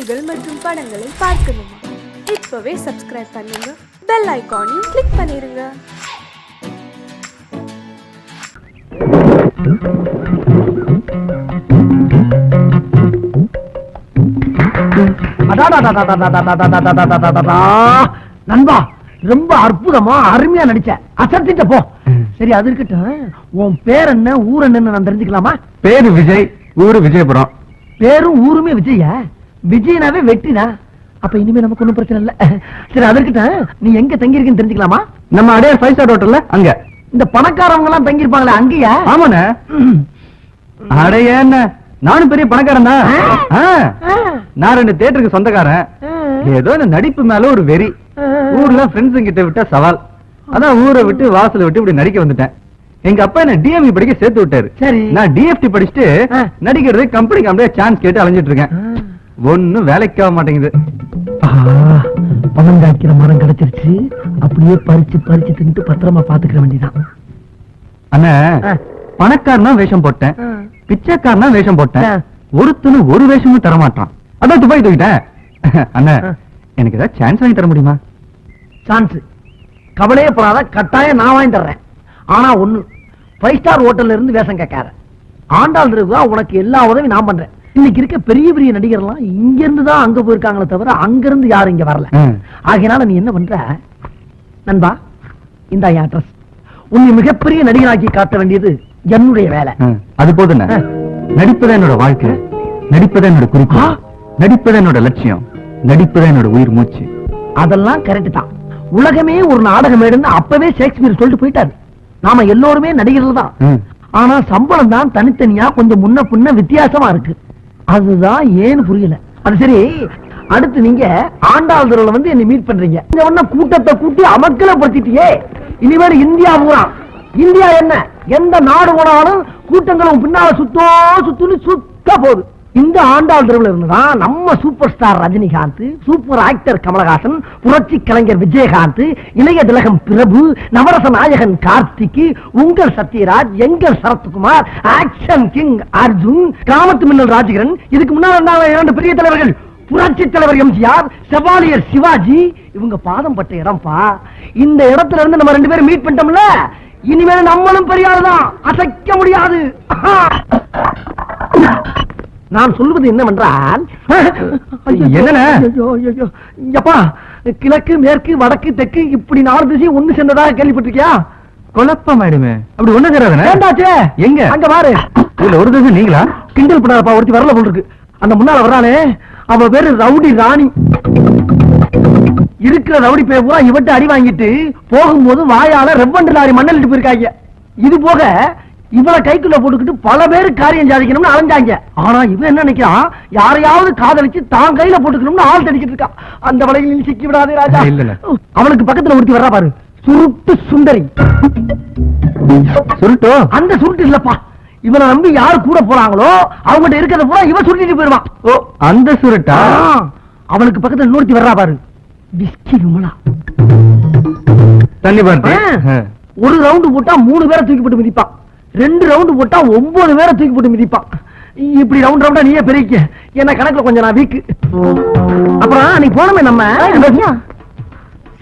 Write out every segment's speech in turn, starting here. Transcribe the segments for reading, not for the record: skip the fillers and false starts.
செய்திகள் மற்றும் படங்களை பார்க்கணுமா? இப்பவே சப்ஸ்கிரைப் பண்ணுங்க, பெல் ஐகானையும் கிளிக் பண்ணிருங்க. நண்பா, ரொம்ப அற்புதமா அருமையா நடிச்ச, அசத்திட்ட போ. சரி, அது இருக்கட்டும். உன் பேர் என்ன, ஊர் என்னன்னு நான் தெரிஞ்சுக்கலாமா? பேரு விஜய், ஊரு விஜயபுரம். பேரும் ஊருமே விஜய? விஜயனாவே வெட்டினா? அப்ப இனிமே நமக்கு ஒண்ணும் பிரச்சனை இல்ல. சரி, அது இருக்கட்டும். நீ எங்க தங்கி இருக்குன்னு தெரிஞ்சுக்கலாமா? நம்ம அடையார் 5 ஸ்டார் ஹோட்டல்ல. அங்க இந்த பணக்காரவங்க எல்லாம் தங்கி இருப்பாங்களே, அங்கயா? ஆமாண்ணே. அடைய என்ன, நானும் பெரிய பணக்காரன் தான். நான் 2 தியேட்டருக்கு சொந்தக்காரன். ஏதோ இந்த நடிப்பு மேல ஒரு வெறி. ஊர்ல ஃப்ரெண்ட்ஸ் கிட்ட விட்டா சவால். அதான் ஊரை விட்டு வாசலை விட்டு இப்படி நடிக்க வந்துட்டேன். எங்க அப்பா என்ன டிஎம்இ படிக்க சேர்த்து விட்டாரு. சரி, நான் டிஎஃப்டி படிச்சுட்டு நடிக்கிறது கம்பெனி கம்பெனியா சான்ஸ் கேட்டு அலைஞ்சிட்டு இருக்கேன். ஒன்னும் வேலைக்கு ஆக மாட்டேங்குது. பணம் காய்க்கிற மரம் கிடைச்சிருச்சு. அப்படியே பறிச்சு பறிச்சு தின்ட்டு பத்திரமா பாத்துக்கிற வேண்டியதான். அண்ணா, பணக்காரனா வேஷம் போட்டேன், பிச்சைக்காரனா வேஷம் போட்டேன். ஒருத்தனும் ஒரு வேஷமும் தர மாட்டான். அதான் துபாய் தூக்கிட்டேன். அண்ணா, எனக்கு ஏதாவது சான்ஸ் வாங்கி தர முடியுமா? சான்ஸ் கவலையே போறாத, கட்டாயம் நான் வாங்கி தர்றேன். ஆனா ஒண்ணு, 5 ஸ்டார் ஹோட்டல்ல இருந்து வேஷம் கேட்காத. ஆண்டாள் இருக்கா, உனக்கு எல்லா உதவியும் நான் பண்றேன். இன்னைக்கு இருக்க பெரிய பெரிய நடிகர்லாம் இங்க இருந்து தான் அங்க போயிருக்காங்களே தவிர அங்க இருந்து யாரும் இங்க வரல. ஆகையினால நீ என்ன பண்ற நண்பா, இந்த அட்ரஸ். உன்னை மிகப்பெரிய நடிகராக்கி காட்ட வேண்டியது என்னுடைய வேலை. அது போதும். நடிப்பதா என்னோட வாழ்க்கை, நடிப்பதா என்னோட குறிப்பு, நடிப்பதா என்னோட லட்சியம், நடிப்பதா என்னோட உயிர் மூச்சு. அதெல்லாம் கரெக்ட் தான். உலகமே ஒரு நாடகம் எடுன்னு அப்பவே ஷேக்ஸ்பியர் சொல்லிட்டு போயிட்டாரு. நாம எல்லோருமே நடிகர்கள் தான். ஆனா சம்பளம் தான் தனித்தனியா கொஞ்சம் முன்ன பின்ன வித்தியாசமா இருக்கு. அதுதான் ஏன்னு புரியல. அது சரி, அடுத்து நீங்க ஆண்டாள் தெருவுல வந்து என்ன மீட் பண்றீங்க. இந்த ஒண்ணு கூட்டத்தை கூட்டி அமக்கலப்படுத்திட்டியே. இனிமேல் இந்தியா பூரா, இந்தியா என்ன எந்த நாடு போனாலும் கூட்டங்களும் பின்னால சுத்துன்னு சுத்த போகுது. இந்த ஆண்டாள் தெருவுல இருந்துதான் நம்ம super star Rajinikanth, super actor Kamal Haasan, புரட்சி கலைஞர் விஜயகாந்த், இளைய திலகம் பிரபு, நவரச நாயகன் கார்த்திக், உங்கள் சத்யராஜ், எங்கள் சரத்குமார், ஆக்ஷன் கிங் அர்ஜுன், கிராமத்து மின்னல் ராஜகிரண், இதுக்கு முன்னாடி 2 பெரிய தலைவர்கள், புரட்சி தலைவர் எம்ஜிஆர், செவாலியர் சிவாஜி, இவங்க பாதம் பட்ட இடம்பா. இந்த இடத்துல இருந்து நம்ம 2 பேரும் மீட் பண்ணிட்டோம்ல, இனிமேல் நம்மளும் பெரிய ஆளுதான், அசைக்க முடியாது. நான் சொல்வது என்னவென்றால், என்னப்பா, கிழக்கு மேற்கு வடக்கு தெற்கு இப்படி 4 திசையும் ஒண்ணு சேர்ந்ததாக கேள்விப்பட்டிருக்கியா? குழப்பம் ஆயிடுமே. அப்படி ஒண்ணு சேராதே. எங்க அங்க பாரு, இதுல ஒரு திசை நீங்களா? கிண்டல் பண்ணாதப்பா, ஒருத்தி வரல போல் இருக்கு. அந்த முன்னால வர்றானே, அவ பேரு ரவுடி ராணி. இருக்கிற ரவுடி பேர் பூரா இவட்ட அடி வாங்கிட்டு போகும்போது வாயால ரெவண்டு லாரி மண்ணலிட்டு போயிருக்காங்க. இது போக இவளை கைக்குள்ள போட்டுக்கிட்டு பல பேரு காரியம் சாதிக்கணும்னு அலைஞ்சாங்க. ஆனா இவன் என்ன நினைக்கிறான், யாரையாவது காதலிச்சு தான் கையில போட்டுக்கணும்னு ஆள் தடிக்கிட்டு இருக்கான். அந்த வலையில் சிக்கி விடாதே ராஜா. அவனுக்கு பக்கத்துல ஒருத்தி வர்றா பாரு, சுருட்டு சுந்தரி. சுருட்டோ? அந்த சுருட்டு இல்லப்பா, இவனை நம்பி யாரு கூட போறாங்களோ அவங்ககிட்ட இருக்கிறத பூரா இவன் சுருட்டிட்டு போயிருவான். ஓ, அந்த சுருட்டா? அவனுக்கு பக்கத்துல இன்னொருத்தி வர்றா பாரு, விஸ்கி விமலா. தண்ணி பார்த்து ஒரு ரவுண்டு போட்டா 3 பேரை தூக்கி போட்டு மிதிப்பான், 2 ரவுண்டு போட்டா 9 பேரை தூக்கி போட்டு மிதிப்பான். இப்படி ரவுண்ட் ரவுண்டா நீயே பெருக்க, என்ன கணக்குல கொஞ்சம் நான் வீக்கு. அப்புறம் நீ போனமே நம்ம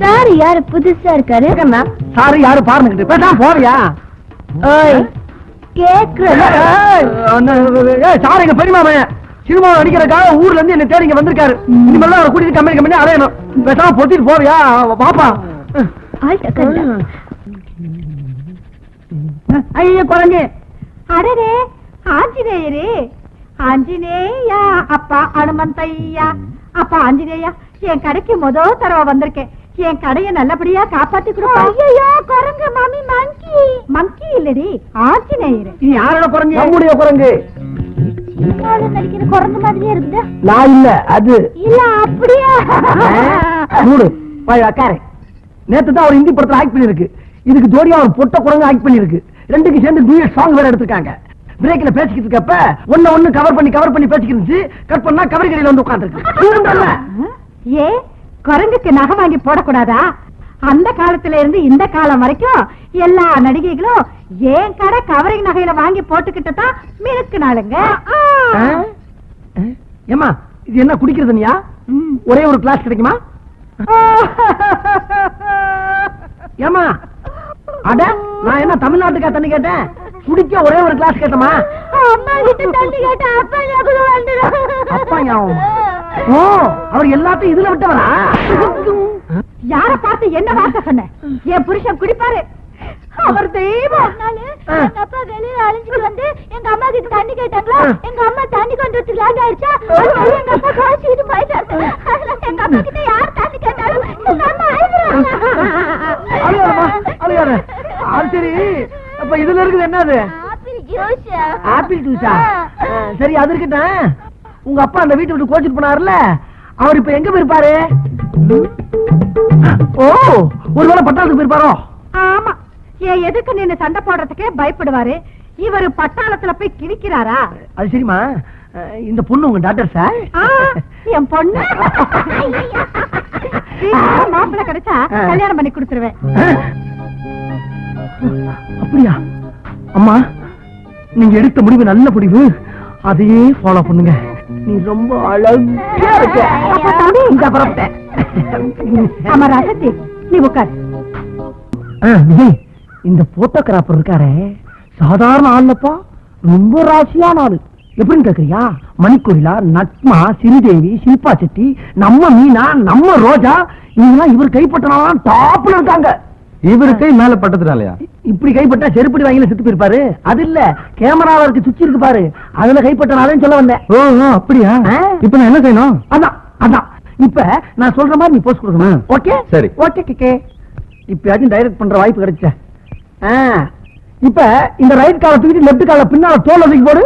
சார் யாரு புதுசா இருக்காரு? சாரு யாரு பாருங்க பேசாம போறியா? சார் எங்க பெரியமாமன் சினிமா நடிக்கிறதுக்காக ஊர்ல இருந்து என்ன தேடி இங்க வந்திருக்காரு. இனிமேல் அவரை கூட்டிட்டு கம்பெனி அலையணும். பேசாம பொத்திட்டு போறியா? பாப்பா ஐயோ குழந்தை. அடரே ஆஞ்சநேயரே, ஆஞ்சநேயா அப்பா அனுமந்தையா. அப்பா ஆஞ்சநேயா, என் கடைக்கு முதல் தடவை வந்திருக்கேன். என் கடையை நல்லபடியா காப்பாத்தி கொடுப்பா. ஐயோ குரங்கு மாமி, மங்கி. மங்கி இல்லடி, ஆஞ்சநேயர். நீ யாரோட குரங்கு? நம்முடைய குரங்கு. நடிக்கிற குரங்கு மாதிரியே இருக்குது. நான் இல்ல, அது இல்ல. அப்படியா? நேத்து தான் ஒரு ஹிந்தி படத்துல ஆக்ட் பண்ணிருக்கு. இதுக்கு ஜோடியா ஒரு பொட்ட குரங்கு ஆக்ட் பண்ணிருக்கு. 2க்கு சேர்ந்து டூயட் சாங் வேற எடுத்துருக்காங்க. பிரேக்ல பேசிக்கிட்டு இருக்கப்ப ஒண்ணு கவர் பண்ணி பேசிக்கிட்டு கட் பண்ணா கவரி கடையில வந்து உட்கார்ந்துருக்கு. ஏ, குரங்குக்கு நகை வாங்கி போடக்கூடாதா? அந்த காலத்துல இருந்து இந்த காலம் வரைக்கும் எல்லா நடிகைகளும் ஏன் கடை கவரிங் நகையில வாங்கி போட்டுக்கிட்டு தான் மினுக்கு நாளுங்க. ஏமா இது என்ன குடிக்கிறது தண்ணியா? ஒரே ஒரு கிளாஸ் கிடைக்குமா? ஏமா அட நான் என்ன தமிழ்நாட்டுக்கா தண்ணி கேட்டேன்? குடிக்க ஒரே ஒரு கிளாஸ் கேட்டமா? அம்மா கிட்ட தண்ணி கேட்டா அப்பா ஞாபகம் வந்துடும். அப்பா ஞாபகம்? ஓ, அவர் எல்லாத்தையும் இதுல விட்டவரா? யார பார்த்து என்ன வார்த்தை சொன்ன? என் புருஷன் குடிப்பாரு, அவர் தெய்வம். எங்க அப்பா வெளியில அழிஞ்சிட்டு வந்து எங்க அம்மா கிட்ட தண்ணி கேட்டாங்களா, எங்க அம்மா தண்ணி கொண்டு வந்து லேட் ஆயிடுச்சா, எங்க அப்பா காய்ச்சிட்டு போயிட்டாரு. எங்க அம்மா கிட்ட யார் தண்ணி கேட்டாலும் எங்க அம்மா அழுகாத. அது சரி, அப்ப இதுல இருக்குது என்னது? ஆப்பிள் ஜூஸா? சரி, அது இருக்கட்டும். உங்க அப்பா அந்த வீட்டை விட்டு கோச்சிட்டு போனாருல, அவர் இப்ப எங்க போயிருப்பாரு? ஓ, ஒருவேளை பட்டாளத்துக்கு போயிருப்பாரோ? ஆமா, ஏன் எதுக்கு நின்னு சண்டை போடுறதுக்கே பயப்படுவாரு. இவரு பட்டாளத்துல போய் கிழிக்கிறாரா? அது சரிமா, இந்த பொண்ணு உங்க டாக்டர் சார்? என் பொண்ணு மாப்பிள்ள கிடைச்சா கல்யாணம் பண்ணி கொடுத்துருவேன். அப்படியா? அம்மா, நீங்க எடுத்த முடிவு நல்ல முடிவு, அதையே ஃபாலோ பண்ணுங்க. நீ ரொம்ப அழகா இருக்க. ஆமா ராசத்தி, நீ உட்கார். விஜய், இந்த போட்டோகிராஃபர் இருக்காரே சாதாரண ஆள்லப்பா, ரொம்ப ராசியான ஆளு. எப்படின்னு கேக்குறியா? மணிக்கொரிலா, நட்மா, சிறுதேவி, ஷில்பா செட்டி, நம்ம மீனா, நம்ம ரோஜா, இவங்கெல்லாம் இவர் கைப்பற்றினாலும் டாப்ல இருக்காங்க. இவரு கை மேல பட்டதுனாலயா? இப்படி கைப்பட்டா செருப்படி வாங்கில செத்து போயிருப்பாரு. அது இல்ல, கேமரால இருக்கு சுச்சி இருக்கு பாரு, அதுல கைப்பற்றினாலும் சொல்ல வந்தேன். ஓ அப்படியா? இப்ப நான் என்ன செய்யணும்? அதான் அதான், இப்ப நான் சொல்ற மாதிரி நீ போஸ்ட் கொடுக்கணும். ஓகே சரி. ஓகே கேக்கே. இப்பயாச்சும் டைரக்ட் பண்ற வாய்ப்பு கிடைச்ச. இப்ப இந்த ரைட் கால தூக்கிட்டு லெஃப்ட் கால பின்னால தோல்ல தூக்கி போடு.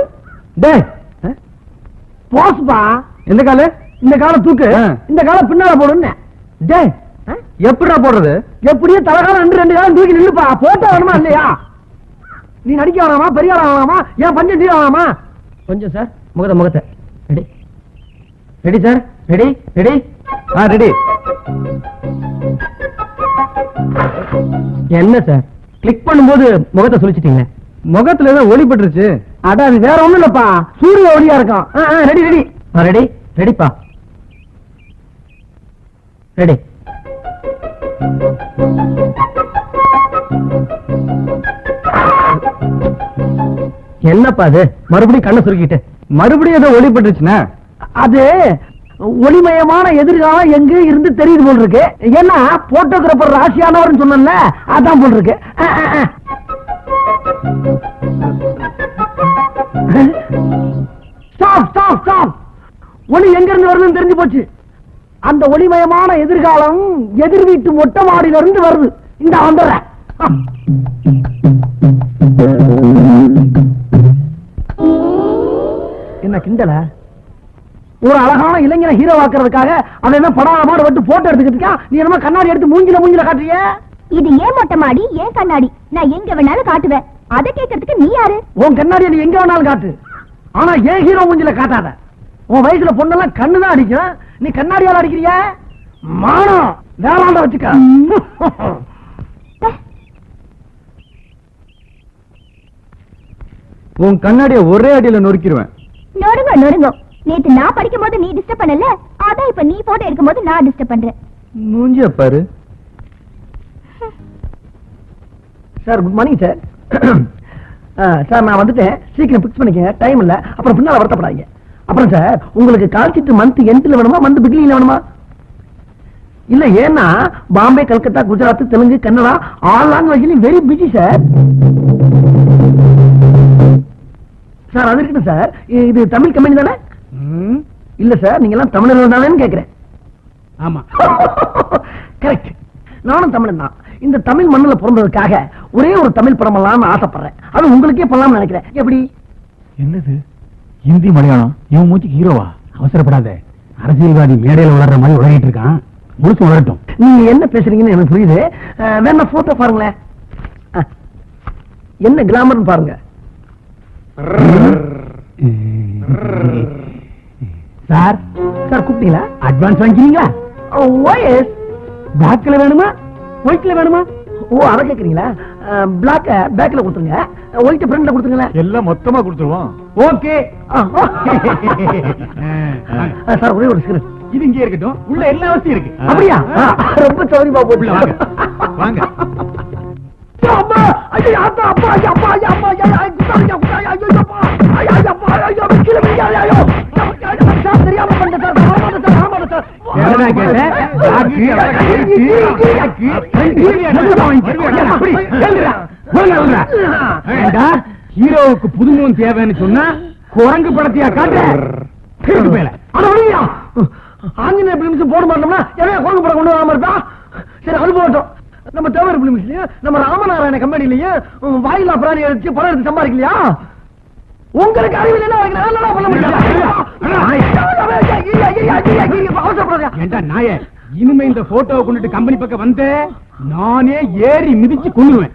டேய், போஸ்பா. எந்த கால? இந்த கால தூக்கு, இந்த கால பின்னால போடுன்னு. டேய், எப்படிடா போடுறது? எப்படியே தலைகாலம் ரெண்டு காலம் தூக்கி நில்லுப்பா. போட்டோ வேணுமா இல்லையா? நீ நடிக்க வேணாமா, பெரிய ஆளா வேணாமா, ஏன் பஞ்சம் தீர வேணாமா? கொஞ்சம் சார், முகத்தை ready ready sir, ready ready. Ready. என்ன சார், கிளிக் பண்ணும்போது முகத்தை சொல்லிச்சிட்டீங்க. முகத்துல ஏதோ ஒளி பட்டுருச்சு. அட, அது வேற ஒண்ணும் இல்லப்பா, சூரிய ஒளியா இருக்கும். ரெடி ரெடி ரெடி ரெடிப்பா, ரெடி. என்னப்பா அது, மறுபடியும் கண்ணை சுருக்கிட்டு? மறுபடியும் ஏதோ ஒளி பட்டுருச்சுன்னா? அது ஒளிமயமான எதிர்காலம் எங்க இருந்து தெரியுது போல் இருக்கு. ஏன்னா போட்டோகிராபர் ராசியானவர் சொன்னல, அதான் போல் இருக்கு. Stop stop stop. ஒளி எங்க இருந்து வருதுன்னு தெரிஞ்சு போச்சு. அந்த ஒளிமயமான எதிர்காலம் எதிர் வீட்டு மொட்டை மாடியில இருந்து வருது. இந்த வந்துடுற என்ன கிண்டல? ஒரு அழகான இளைஞனை ஹீரோ ஆக்குறதுக்காக அவன் என்ன படாம விட்டு போட்டோ எடுத்துக்கிட்டு நீ என்ன கண்ணாடி எடுத்து மூஞ்சில காட்டுறிய? இது ஏன் மொட்டை மாடி, ஏன் கண்ணாடி? நான் எங்க வேணாலும் காட்டுவேன். அதை கேட்கறதுக்கு நீ யாரு? உன் கண்ணாடியை நீ எங்க வேணாலும் காட்டு, ஆனா ஏன் ஹீரோ மூஞ்சில காட்டாத. உன் வயசுல பொண்ணெல்லாம் கண்ணுதான் அடிக்கும், நீ கண்ணாடியால அடிக்கிறிய? மானம் வேளாண்ட வச்சுக்க. உன் கண்ணாடிய ஒரே அடியில நொறுக்கிடுவேன். நொறுங்க நொறுங்க. நேத்து நான் படிக்கும் போது நீ டிஸ்டர்ப் பண்ணல, அதான் இப்ப நீ போட்டோ எடுக்கும் போது நான் டிஸ்டர்ப் பண்றேன். மூஞ்சிய பாரு. Sir, good morning sir. Sir, நான் வந்துட்டேன், சீக்கிரம் பிக்ஸ் பண்ணிக்கங்க, டைம் இல்ல, அப்புறம் பின்னால வருத்தப்படாதீங்க. அப்புறம் சார், உங்களுக்கு கால்ஷீட் மந்த் எண்ட்ல வேணுமா, மந்த் பிகினிங்ல வேணுமா? இல்ல, ஏன்னா பாம்பே, கல்கத்தா, குஜராத், தெலுங்கு, கன்னடா ஆல் லாங்குவேஜ்லயும் வெரி பிஸி சார். சார், அது இருக்கட்டும் சார், இது தமிழ் கம்பெனி தானே? இல்ல சார், நீங்க எல்லாம் தமிழர்கள் தானேன்னு கேக்குறேன். ஆமா, கரெக்ட். நானும் தமிழன் தான். இந்த தமிழ் மண்ணுல பிறந்ததுக்காக ஒரே ஒரு தமிழ் படம் எல்லாம் ஆசைப்படுறேன். அது உங்களுக்கே பண்ணலாம்னு நினைக்கிறேன். எப்படி? என்னது ஹிந்தி மலையாளம்? இவன் மூச்சுக்கு ஹீரோவா? அவசரப்படாத, அரசியல்வாதி மேடையில் வளர்ற மாதிரி உலகிட்டு இருக்கான், முழுசு வளரட்டும். நீங்க என்ன பேசுறீங்கன்னு எனக்கு புரியுது. வேணா போட்டோ பாருங்களேன். என்ன கிளாமர்னு பாருங்க. சார், சார் கூப்பிட்டீங்களா? அட்வான்ஸ் வாங்கிக்கிறீங்களா? ஓஎஸ். பேக்ல வேணுமா, ஒயிட்ல வேணுமா? ஓ, அதை கேக்குறீங்களா? பிளாக் பேக்ல கொடுத்துருங்க, ஒயிட் ஃப்ரண்ட்ல கொடுத்துருங்க. எல்லாம் மொத்தமா கொடுத்துருவோம். ஓகே சார் ஒரே ஒரு சிகரெட். இது இங்கே இருக்கட்டும், உள்ள எல்லா வசதியும் இருக்கு. அப்படியா? ரொம்ப சௌரியமா போட்டு வாங்க வாங்க. அம்மா ஐயா அப்பா அப்பா ஐயா அப்பா ஐயா அப்பா ஐயா குத்தாரியா குத்தாரியா ஐயோ அப்பா ஐயா அப்பா ஐயா கீழ விழுங்க ஐயோ சார் தெரியாம பண்ண சார் ஆமாட சார் என்னடா கேட்ட? ஹீரோவுக்கு புதுமுகம் தேவைன்னு சொன்னா குரங்கு படத்தையா காட்டு. ஆஞ்சநேய பிலிம்ஸ் போட மாட்டோம்னா என்ன குரங்கு படம் கொண்டு வராம இருக்கா? சரி அது போட்டோம். நம்ம தேவர் பிலிம்ஸ்லயும் நம்ம ராமநாராயண கம்பெனிலயும் வாயிலா பிராணி எடுத்து படம் எடுத்து சம்பாதிக்கலையா? உங்களுக்கு அறிவில் என்ன பண்ண முடியாது. நாயே, இனிமே இந்த போட்டோவை கொண்டுட்டு கம்பெனி பக்கம் வந்து நானே ஏறி மிதிச்சு கொள்ளுவேன்.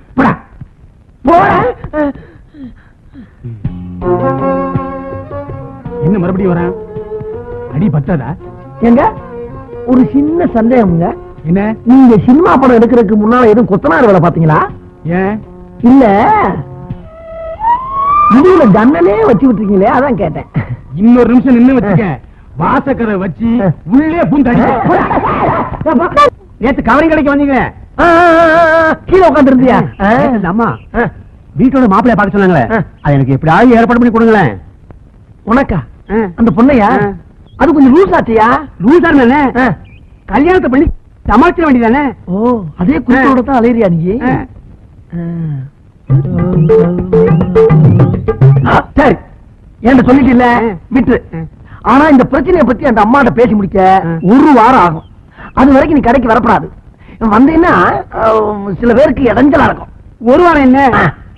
என்ன மறுபடியும் வரேன்? அடி பத்தாதா? எங்க ஒரு சின்ன சந்தேகம்ங்க. என்ன? நீங்க சினிமா படம் எடுக்கிறதுக்கு முன்னால எதுவும் கொத்தனார் வேலை பாத்தீங்களா? ஏன் இல்ல இதுல ஜன்னலே வச்சு விட்டுருக்கீங்களே, அதான் கேட்டேன். இன்னொரு நிமிஷம் நின்னு வச்சுக்க, வாசக்கரை வச்சு உள்ளே பூந்தாடி. நேத்து கவரிங் கடைக்கு வந்தீங்க, கீழே உட்காந்து இருந்தியா? அம்மா வீட்டோட மாப்பிள்ளைய பார்க்க சொன்னாங்களே, அது எனக்கு எப்படியாவது ஏற்பாடு பண்ணி கொடுங்களேன். உனக்கா? அந்த பொண்ணையா? அது கொஞ்சம் லூஸ் ஆச்சியா? லூசா தானே, கல்யாணத்தை பண்ணி சமாளிக்க வேண்டியதானே. ஓ, அதே குடும்பத்தோட தான் அலையிறியா நீ? சரி, ஏன் சொல்லிட்டு இல்ல விட்டு. ஆனா இந்த பிரச்சனையை பத்தி அந்த அம்மாட்ட பேசி முடிக்க ஒரு வாரம் ஆகும். அது வரைக்கும் நீ கடைக்கு வரப்படாது. வந்தீங்கன்னா சில பேருக்கு இடைஞ்சலா இருக்கும். ஒரு வாரம் என்ன,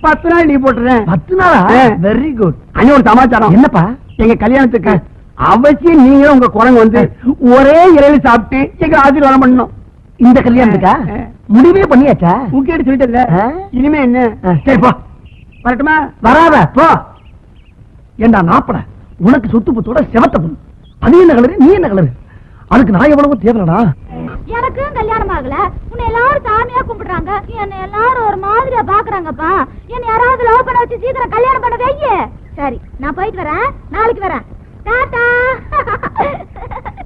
10 நாள் லீவ் போட்டுறேன். 10 நாளா? Very good. அண்ணன் ஒரு சமாச்சாரம். என்னப்பா? எங்க கல்யாணத்துக்கு அவசியம் நீங்க உங்க குரங்கு வந்து ஒரே இலையில சாப்பிட்டு எங்க ஆசீர்வாதம் பண்ணணும். இந்த கல்யாணத்துக்கா? முடிவே பண்ணியாச்சா? உங்ககிட்ட சொல்லிட்டு இனிமே என்ன? சரி போ. வரட்டுமா? வராத போ. ஏண்டா நாப்பட, உனக்கு சொத்து புத்தோட செவத்த பொண்ணு, அது என்ன கலரு, நீ என்ன கலரு? அதுக்கு நான் எவ்வளவு தேவைடா? எனக்கு கல்யாணம் ஆகல, உன்னை எல்லாரும் சாமியா கும்பிடுறாங்க, என்ன எல்லாரும் ஒரு மாதிரியா பாக்குறாங்கப்பா. என்ன யாராவது லவ் பண்ண வச்சு சீக்கிரம் கல்யாணம் பண்ண வையே. சரி, நான் போயிட்டு வரேன், நாளைக்கு வரேன். டாடா.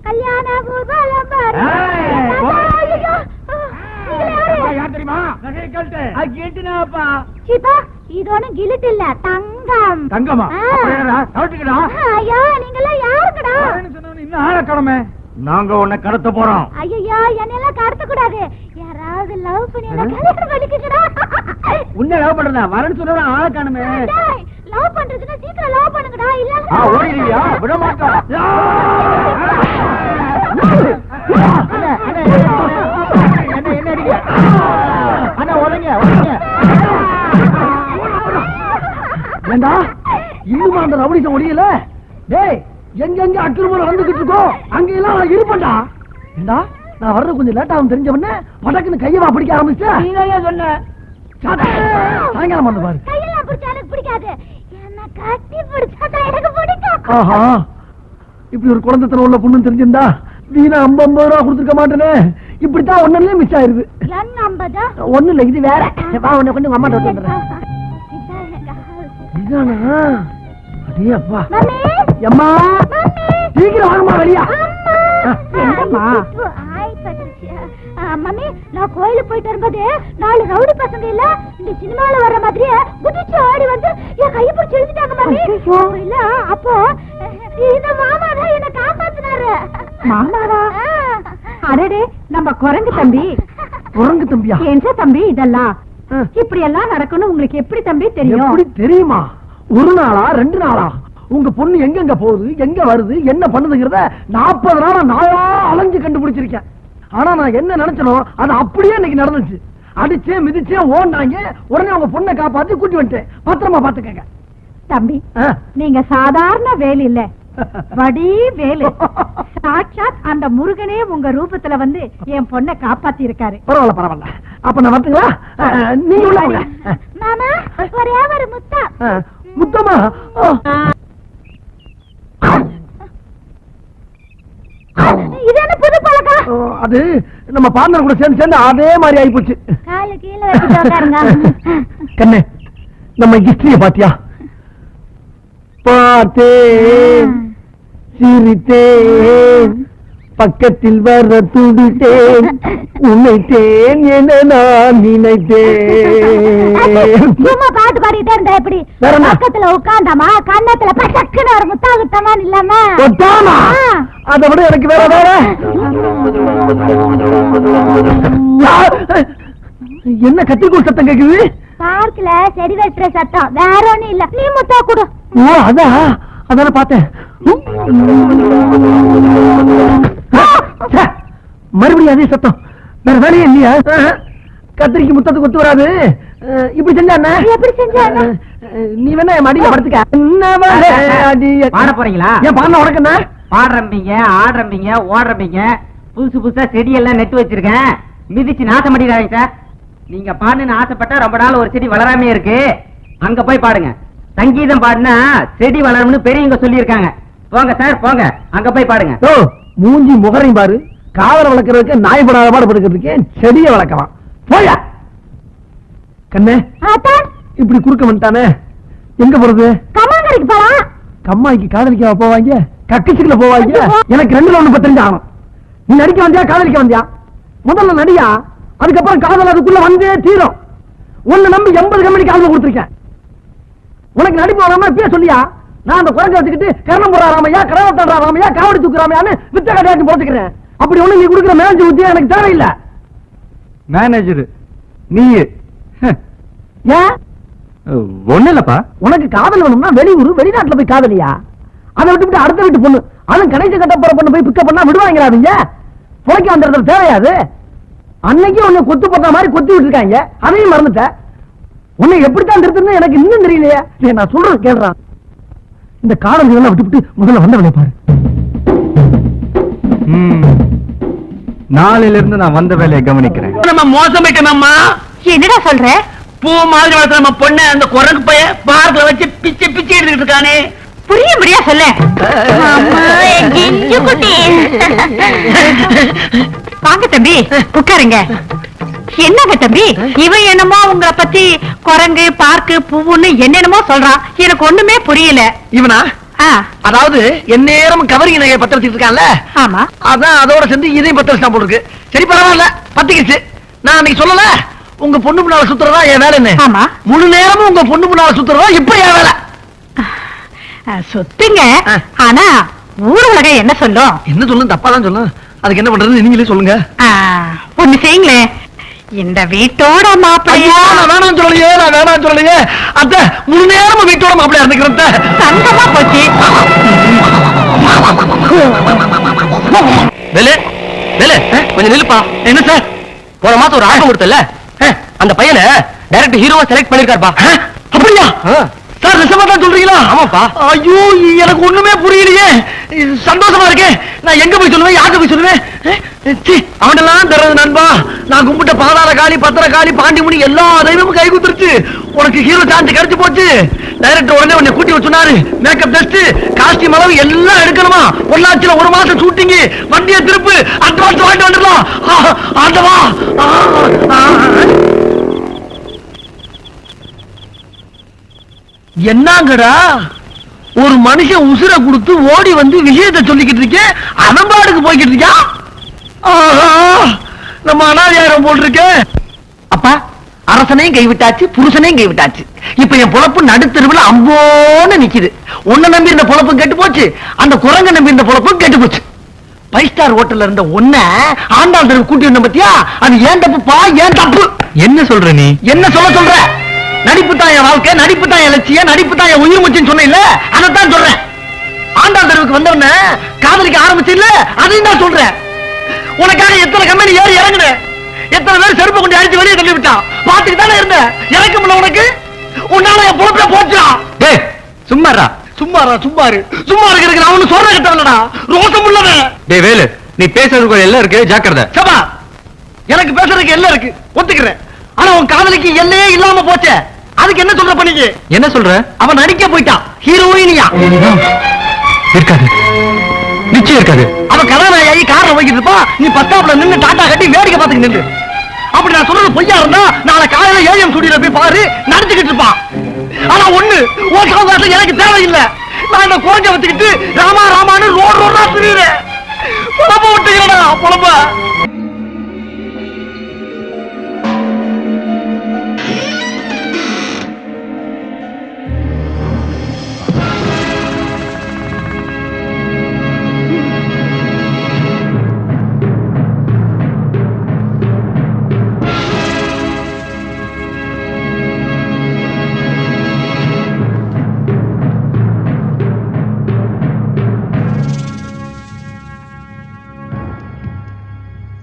கல்யாண ஊர்வலம் வரும். இது ஒண்ணும் கிலிட் இல்ல, தங்கம். தங்கமா? ஐயோ, நீங்கெல்லாம் யாருங்கடா? இன்னும் ஆள கடமை. நாங்க உன்னை கடத்த போறோம். ஐயோ, என்னெல்லாம் கடத்த கூடாது. யாராவது லவ் பண்ணி என்ன கல்யாணம் பண்ணிக்கடா. உன்னை லவ் பண்றதா? வரன்னு சொன்னா ஆள காணுமே. லவ் பண்றதுன்னா சீக்கிரம் லவ் பண்ணுங்கடா, இல்ல ஓடிடுவியா? விட மாட்டோம். என்ன அடிக்க? அண்ணா ஒழுங்க ஒழுங்க. ஏண்டா இன்னும் அந்த ரவுடிசம் ஒடியல? டேய், எங்க அக்கிரமம் நடந்துகிட்டு இருக்கோ அங்கெல்லாம் நான் இருப்பேன்டா. ஏண்டா நான் வர்றது கொஞ்சம் லேட் ஆகும் தெரிஞ்சவொடனே படக்குன்னு கையவா பிடிக்க ஆரம்பிச்சா? சொன்ன சாயங்காலம் வந்து பாரு. கையெல்லாம் பிடிச்சா எனக்கு பிடிக்காது, என்ன கட்டி பிடிச்சா எனக்கு பிடிக்கும். ஆஹா, இப்படி ஒரு குழந்தைத்தனம் உள்ள பொண்ணு தெரிஞ்சிருந்தா வீணா 50 ரூபா கொடுத்துருக்க மாட்டேனே. இப்படித்தான் ஒன்னே மிஸ் ஆயிருது. என்ன 50? ஒண்ணு இல்ல, இது வேற. வா, உன்னை கொண்டு உங்க அம்மாட்ட வந்துடுறேன். இதானா? அடே அப்பா. மம்மி, அம்மா, மம்மி, சீக்கிரம் வாங்கம்மா வெளியா. என்னம்மா? ஆய் பட்டுச்சு. மம்மி, நான் கோயிலுக்கு போயிட்டு வரும்போது 4 ரவுடி பசங்க இல்ல இந்த சினிமால வர்ற மாதிரியே குதிச்சு ஆடி வந்து என் கையை பிடிச்சு எழுதிட்டாங்க மம்மி. இல்ல அப்போ இந்த மாமா தான் என்ன காப்பாத்தினாரு. மாமாவா? அடடே, நம்ம குரங்கு தம்பி. குரங்கு தம்பியா? என்ன தம்பி இதெல்லாம்? இப்படி எல்லாம் நடக்கணும் உங்களுக்கு எப்படி தம்பி தெரியும்? எப்படி தெரியுமா? ஒரு நாளா 2 நாளா உங்க பொண்ணு எங்கெங்க போகுது, எங்க வருது, என்ன பண்ணுதுங்கிறத 40 நாளா நாயா அலைஞ்சு கண்டுபிடிச்சிருக்கேன். ஆனா நான் என்ன நினைச்சனோ அது அப்படியே இன்னைக்கு நடந்துச்சு. அடிச்சே மிதிச்சே ஓடுனாங்க. உடனே உங்க பொண்ணை காப்பாத்தி கூட்டி வந்துட்டேன். பத்திரமா பாத்துக்கங்க தம்பி. நீங்க சாதாரண வேலை இல்ல, வடி வேலை. சாட்சாத் அந்த முருகனே உங்க ரூபத்துல வந்து என் பொண்ணை காப்பாத்தி இருக்காரு. பரவாயில்ல பரவாயில்ல. அப்ப நான் வரட்டுங்களா? நீங்க உள்ள வாங்க. மாமா, ஒரே ஒரு முத்தா. முத்தமா? இது என்ன புது பழக்கம்? அது நம்ம பார்ட்னர் கூட சேர்ந்து சேர்ந்து அதே மாதிரி ஆயி போச்சு. கால கீழ வச்சுட்டு உட்காருங்க. கண்ணே, நம்ம ஹிஸ்டரிய பாத்தியா? பார்த்தேன், சிரித்தேன், பக்கத்தில் வர துடித்தேன், உன்னைத்தேன் என நான் நினைத்தேன். சும்மா பாட்டு பாடிட்டே இருந்தா எப்படி? பக்கத்துல உட்கார்ந்தாமா கண்ணத்துல பச்சக்குன்னு ஒரு முத்தாகுத்தமா இல்லாம அதை விட எனக்கு வேற வேற என்ன கத்திரிக்கோள் சத்தம் கேக்குது? பார்க்கல செடி வெட்டுற சத்தம், வேற ஒண்ணும் இல்ல. நீ முத்தா கொடு. ஓ அதான பார்த்தேன். மறுபடியும் அதே சத்தம், வேற வேலையே இல்லையா? கத்திரிக்கு முத்தத்துக்கு ஒத்து வராது. இப்படி செஞ்சா எப்படி செஞ்சா? நீ வேணா என் மடியில படுத்துக்க. பாட போறீங்களா? ஏன் பாடின உனக்கு என்ன? பாடுறீங்க, ஆடுறீங்க, ஓடுறீங்க, புதுசு புதுசா செடி எல்லாம் நட்டு வச்சிருக்கேன். மிதிச்சு நாசம் பண்ணிடாதீங்க சார். நீங்க பாடுன்னு ஆசைப்பட்டா ரொம்ப நாள் ஒரு செடி வளராமே இருக்கு. அங்க போய் பாடுங்க. சங்கீதம் பாடுனா செடி வளரும்னு பெரியவங்க சொல்லி இருக்காங்க. போங்க சார், போங்க, அங்க போய் பாடுங்க. ஓ, மூஞ்சி முகரையும் பாரு. காதல வளர்க்கறதுக்கு நாய் படாத பாடு படுக்கிறதுக்கு செடியை வளர்க்கலாம். போயா கண்ணே, இப்படி குறுக்க வந்துட்டானே. எங்க போறது? கம்மாங்கரைக்கு போலாம். கம்மாய்க்கு காதலிக்க போவாங்க, கக்கிச்சுக்குள்ள போவாங்க. எனக்கு 2ல 1 தெரிஞ்சு ஆகணும். நீ நடிக்க வந்தியா காதலிக்க வந்தியா? முதல்ல நடியா, அதுக்கப்புறம் காதல் அதுக்குள்ள வந்தே தீரும். உன்னை நம்பி 80 கம்பெனிக்கு ஆல்பம் கொடுத்துருக்கேன். உனக்கு நடிப்பு வராம இப்பயே சொல்லியா? நான் அந்த குறைஞ்ச வச்சுக்கிட்டு கரணம் போடுற ராமையா, கடவத்தா ராமையா, காவடி தூக்குறாமையான்னு வித்த கடையாச்சு போட்டுக்கிறேன். அப்படி ஒண்ணு நீ கொடுக்குற மேனேஜர் உத்தியா எனக்கு தேவையில்லை. மேனேஜர் நீ ஏன்? ஒண்ணு இல்லப்பா. உனக்கு காதல் வேணும்னா வெளியூர் வெளிநாட்டுல போய் காதலியா? அதை விட்டு அடுத்த வீட்டு பொண்ணு, அதுவும் கணேச கட்ட போற பொண்ணு போய் பிக்கப் பண்ணா விடுவாங்கிறாதீங்க. புழைக்க அந்த இடத்துல தேவையாது. அன்னைக்கு உன்னை கொத்து போட்ட மாதிரி கொத்தி விட்டுருக்காங்க, அதையும் மறந்துட்ட. உன்னை எப்படித்தான் திருத்துன்னு எனக்கு இன்னும் தெரியலையே. நான் சொல்றது கேள்றான். இந்த காதல் எல்லாம் விட்டு முதல்ல வந்தவனை பாரு. நாளையில இருந்து நான் வந்த வேலையை கவனிக்கிறேன். நம்ம மோசமாயிட்டோம்மா. என்னடா சொல்ற? பூ மாதிரி வளர்த்த நம்ம பொண்ணு அந்த குரங்கு பைய பார்க்கல வச்சு பிச்சை பிச்சை எடுத்துக்கிட்டு இருக்கானே. புரியும்படியா சொல்ல. வாங்க தம்பி, உட்காருங்க. என்னங்க தம்பி, இவன் என்னமோ உங்களை பத்தி குரங்கு பார்க்கு பூவுன்னு என்னென்னமோ சொல்றான். எனக்கு ஒண்ணுமே புரியல. இவனா? அதாவது எந்நேரம் கவரிங் நகையை பத்த வச்சுட்டு இருக்கான்ல. ஆமா, அதான் அதோட சேர்ந்து இதையும் பத்த வச்சுட்டான் போல இருக்கு. சரி பரவாயில்ல, பத்திக்கிச்சு. நான் அன்னைக்கு சொல்லல, உங்க பொண்ணு முன்னால சுத்துறதா என் வேலை என்ன? ஆமா, முழு நேரமும் உங்க பொண்ணு முன்னால சுத்துறதா இப்ப என் வேலை. சுத்துங்க, ஆனா ஊர் உலகம் என்ன சொல்லும்? என்ன சொல்லும்? தப்பாதான் சொல்லும். அதுக்கு என்ன பண்றது நீங்களே சொல்லுங்க. ஒண்ணு செய்யுங்களே, இந்த வீட்டோட மாப்பிள்ளையா? நான் வேணாம் சொல்லலையே, நான் வேணாம் சொல்லலையே. அத்தை முழு நேரமும் வீட்டோட மாப்பிள்ளையா இருந்துக்கிறேன். சந்தமா போச்சு. கொஞ்சம் நில்லுப்பா. என்ன சார், போன மாசம் ஒரு ஆல்பம் கொடுத்தல, அந்த பையனை டைரக்ட் ஹீரோவா செலக்ட் பண்ணிருக்காருப்பா. அப்படியா சார்? நிஜமா தான் சொல்றீங்களா? ஆமாப்பா. ஐயோ, எனக்கு ஒண்ணுமே புரியலையே. சந்தோஷமா இருக்கேன். நான் எங்க போய் சொல்லுவேன், யாருக்கு போய் சொல்லுவேன்? அவனெல்லாம் தர்றது நண்பா. நான் கும்பிட்ட பாதாள காளி, பத்திர காளி, பாண்டிமுனி எல்லா தெய்வமும் கை குத்துருச்சு. உனக்கு ஹீரோ சான்ஸ் கிடைச்சு போச்சு. டைரக்டர் உடனே உன்னை கூட்டி வச்சுனாரு. மேக்கப் டெஸ்ட், காஸ்டியூம் அளவு எல்லாம் எடுக்கணுமா. பொள்ளாச்சியில 1 மாசம் ஷூட்டிங். வண்டியை திருப்பு, அட்வான்ஸ் வாங்கிட்டு வந்துடலாம். ஆண்டவா. என்னங்கடா, ஒரு மனுஷன் உசுரை கொடுத்து ஓடி வந்து விஷயத்தை சொல்லிக்கிட்டு இருக்கேன், அவன் பாட்டுக்கு போய்கிட்டு இருக்கான். நம்ம அனாதியாரம் போட்டிருக்க. அப்பா, அரசனையும் கைவிட்டாச்சு, புருஷனையும் கைவிட்டாச்சு. இப்ப என் பொழப்பு நடுத்தெருவில் அம்போன்னு நிக்குது. உன்னை நம்பி இருந்த பொழப்பும் கெட்டு போச்சு, அந்த குரங்க நம்பி இருந்த பொழப்பும் கெட்டு போச்சு. 5 ஸ்டார் ஹோட்டல்ல இருந்த ஒன்ன ஆண்டாள் தெருவு கூட்டி வந்த பத்தியா? அது ஏன் தப்புப்பா, ஏன் தப்பு? என்ன சொல்ற நீ? என்ன சொல்ற? நடிப்பு தான் என் வாழ்க்கை, நடிப்பு தான் என் லட்சியம், நடிப்பு தான் என் உயிர் மூச்சுன்னு சொன்ன இல்ல, அதைத்தான் சொல்றேன். ஆண்டாள் தெருவுக்கு வந்தவன காதலிக்க ஆரம்பிச்சு இல்ல, அதையும் தான் சொல்றேன். உனக்காக எத்தனை கம்பெனி ஏறி இறங்குன, எத்தனை பேர் செருப்பு கொண்டு அடிச்சு வெளியே தள்ளி விட்டான். பாத்துக்கு தானே இருந்த. இறக்க முடியல உனக்கு. உன்னால என் பொழப்பே போச்சா? டேய் சும்மாரா. சும்மா இருக்கிறதுக்கு நான் ஒண்ணு சொல்ற கிட்டவனடா, ரோசம் உள்ளவன். டேய் வேலு, நீ பேசுறதுக்கு எல்லாம் இருக்கு, ஜாக்கிரதை. சபா, எனக்கு பேசுறதுக்கு எல்லாம் இருக்கு, ஒத்துக்கிறேன். ஆனா உன் காதலிக்கு எல்லையே இல்லாம போச்சே, அதுக்கு என்ன சொல்ற பண்ணிக்கு? என்ன சொல்ற? அவன் நடிக்க போயிட்டான், ஹீரோயினியா இருக்காது. நிச்சயம் இருக்காது. அவ கதாநாயகி கார்ல போய்கிட்டு இருப்பா, நீ பஸ் ஸ்டாப்ல நின்னு டாட்டா கட்டி வேடிக்கை பார்த்துக்கிட்டு நின்று. அப்படி நான் சொல்றது பொய்யா இருந்தா நாளை காலையில ஏஎம் ஸ்டுடியோல போய் பாரு, நடந்துகிட்டு இருப்பான். ஆனா ஒண்ணு ஓட்டாங்க எனக்கு தேவையில்லை. நான் இந்த குறைஞ்ச வச்சுக்கிட்டு ராமா ராமான்னு ரோடு ரோடா திரியுறேன். புலம்ப விட்டுக்கிறடா புலம்ப.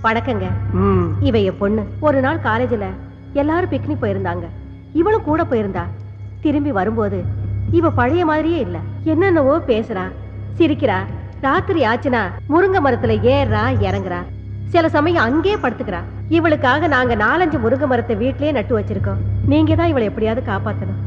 வணக்கங்க. இவ என் பொண்ணு. ஒரு நாள் காலேஜ்ல எல்லாரும் பிக்னிக் போயிருந்தாங்க, இவளும் கூட போயிருந்தா. திரும்பி வரும்போது இவ பழைய மாதிரியே இல்ல. என்னென்னவோ பேசுறா, சிரிக்கிறா. ராத்திரி ஆச்சுனா முருங்கை மரத்துல ஏறா இறங்குறா. சில சமயம் அங்கே படுத்துக்கிறா. இவளுக்காக நாங்க 4-5 முருங்கை மரத்தை வீட்லயே நட்டு வச்சிருக்கோம். நீங்க தான் இவளை எப்படியாவது காப்பாத்தணும்.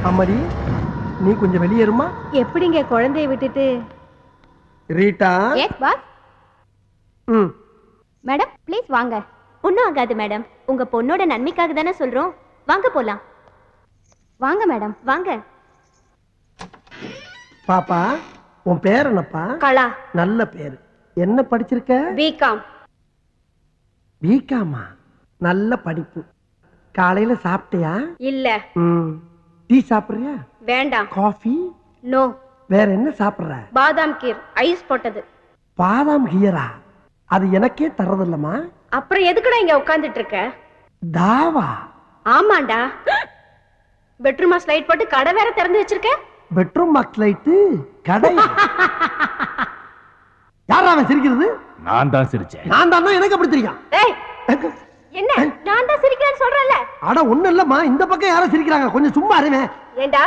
அம்மாடி, நீ கொஞ்சம் வெளியேறுமா? எப்படிங்க குழந்தைய விட்டுட்டு? Rita. Yes boss. Madam please வாங்க. ஒன்றும் ஆகாது மேடம், உங்க பொண்ணோட நன்மைக்காக தானே சொல்றோம். வாங்க போலாம். வாங்க மேடம் வாங்க. பாப்பா, உன் பேர் என்னப்பா? கலா. நல்ல பேரு. என்ன படிச்சிருக்க? பிகாம். பிகாமா? நல்ல படிப்பு. காலையில சாப்பிட்டியா? இல்ல. டீ சாப்பிடுறியா? வேண்டாம். காஃபி? நோ. வேற என்ன சாப்பிடுற? பாதாம் கீர் ஐஸ் போட்டது. பாதாம் கீரா? அது எனக்கே தரதில்லமா. அப்புறம் எதுக்குடா இங்க உட்கார்ந்துட்டு இருக்க? தாவா? ஆமாண்டா. பெட்ரூமா ஸ்லைட் போட்டு கடை வேற திறந்து வச்சிருக்க. பெட்ரூம் மார்க் லைட்டு கடை? யாரா அவன் சிரிக்கிறது? நான் தான் சிரிச்சேன். நான் தான். எனக்கு அப்படி தெரியும். ஏய், என்ன நான் தான் சிரிக்கிறேன்னு சொல்றேன்ல? அட ஒண்ணு இல்லம்மா, இந்த பக்கம் யாரும் சிரிக்கிறாங்க, கொஞ்சம் சும்மா இருவேன். ஏண்டா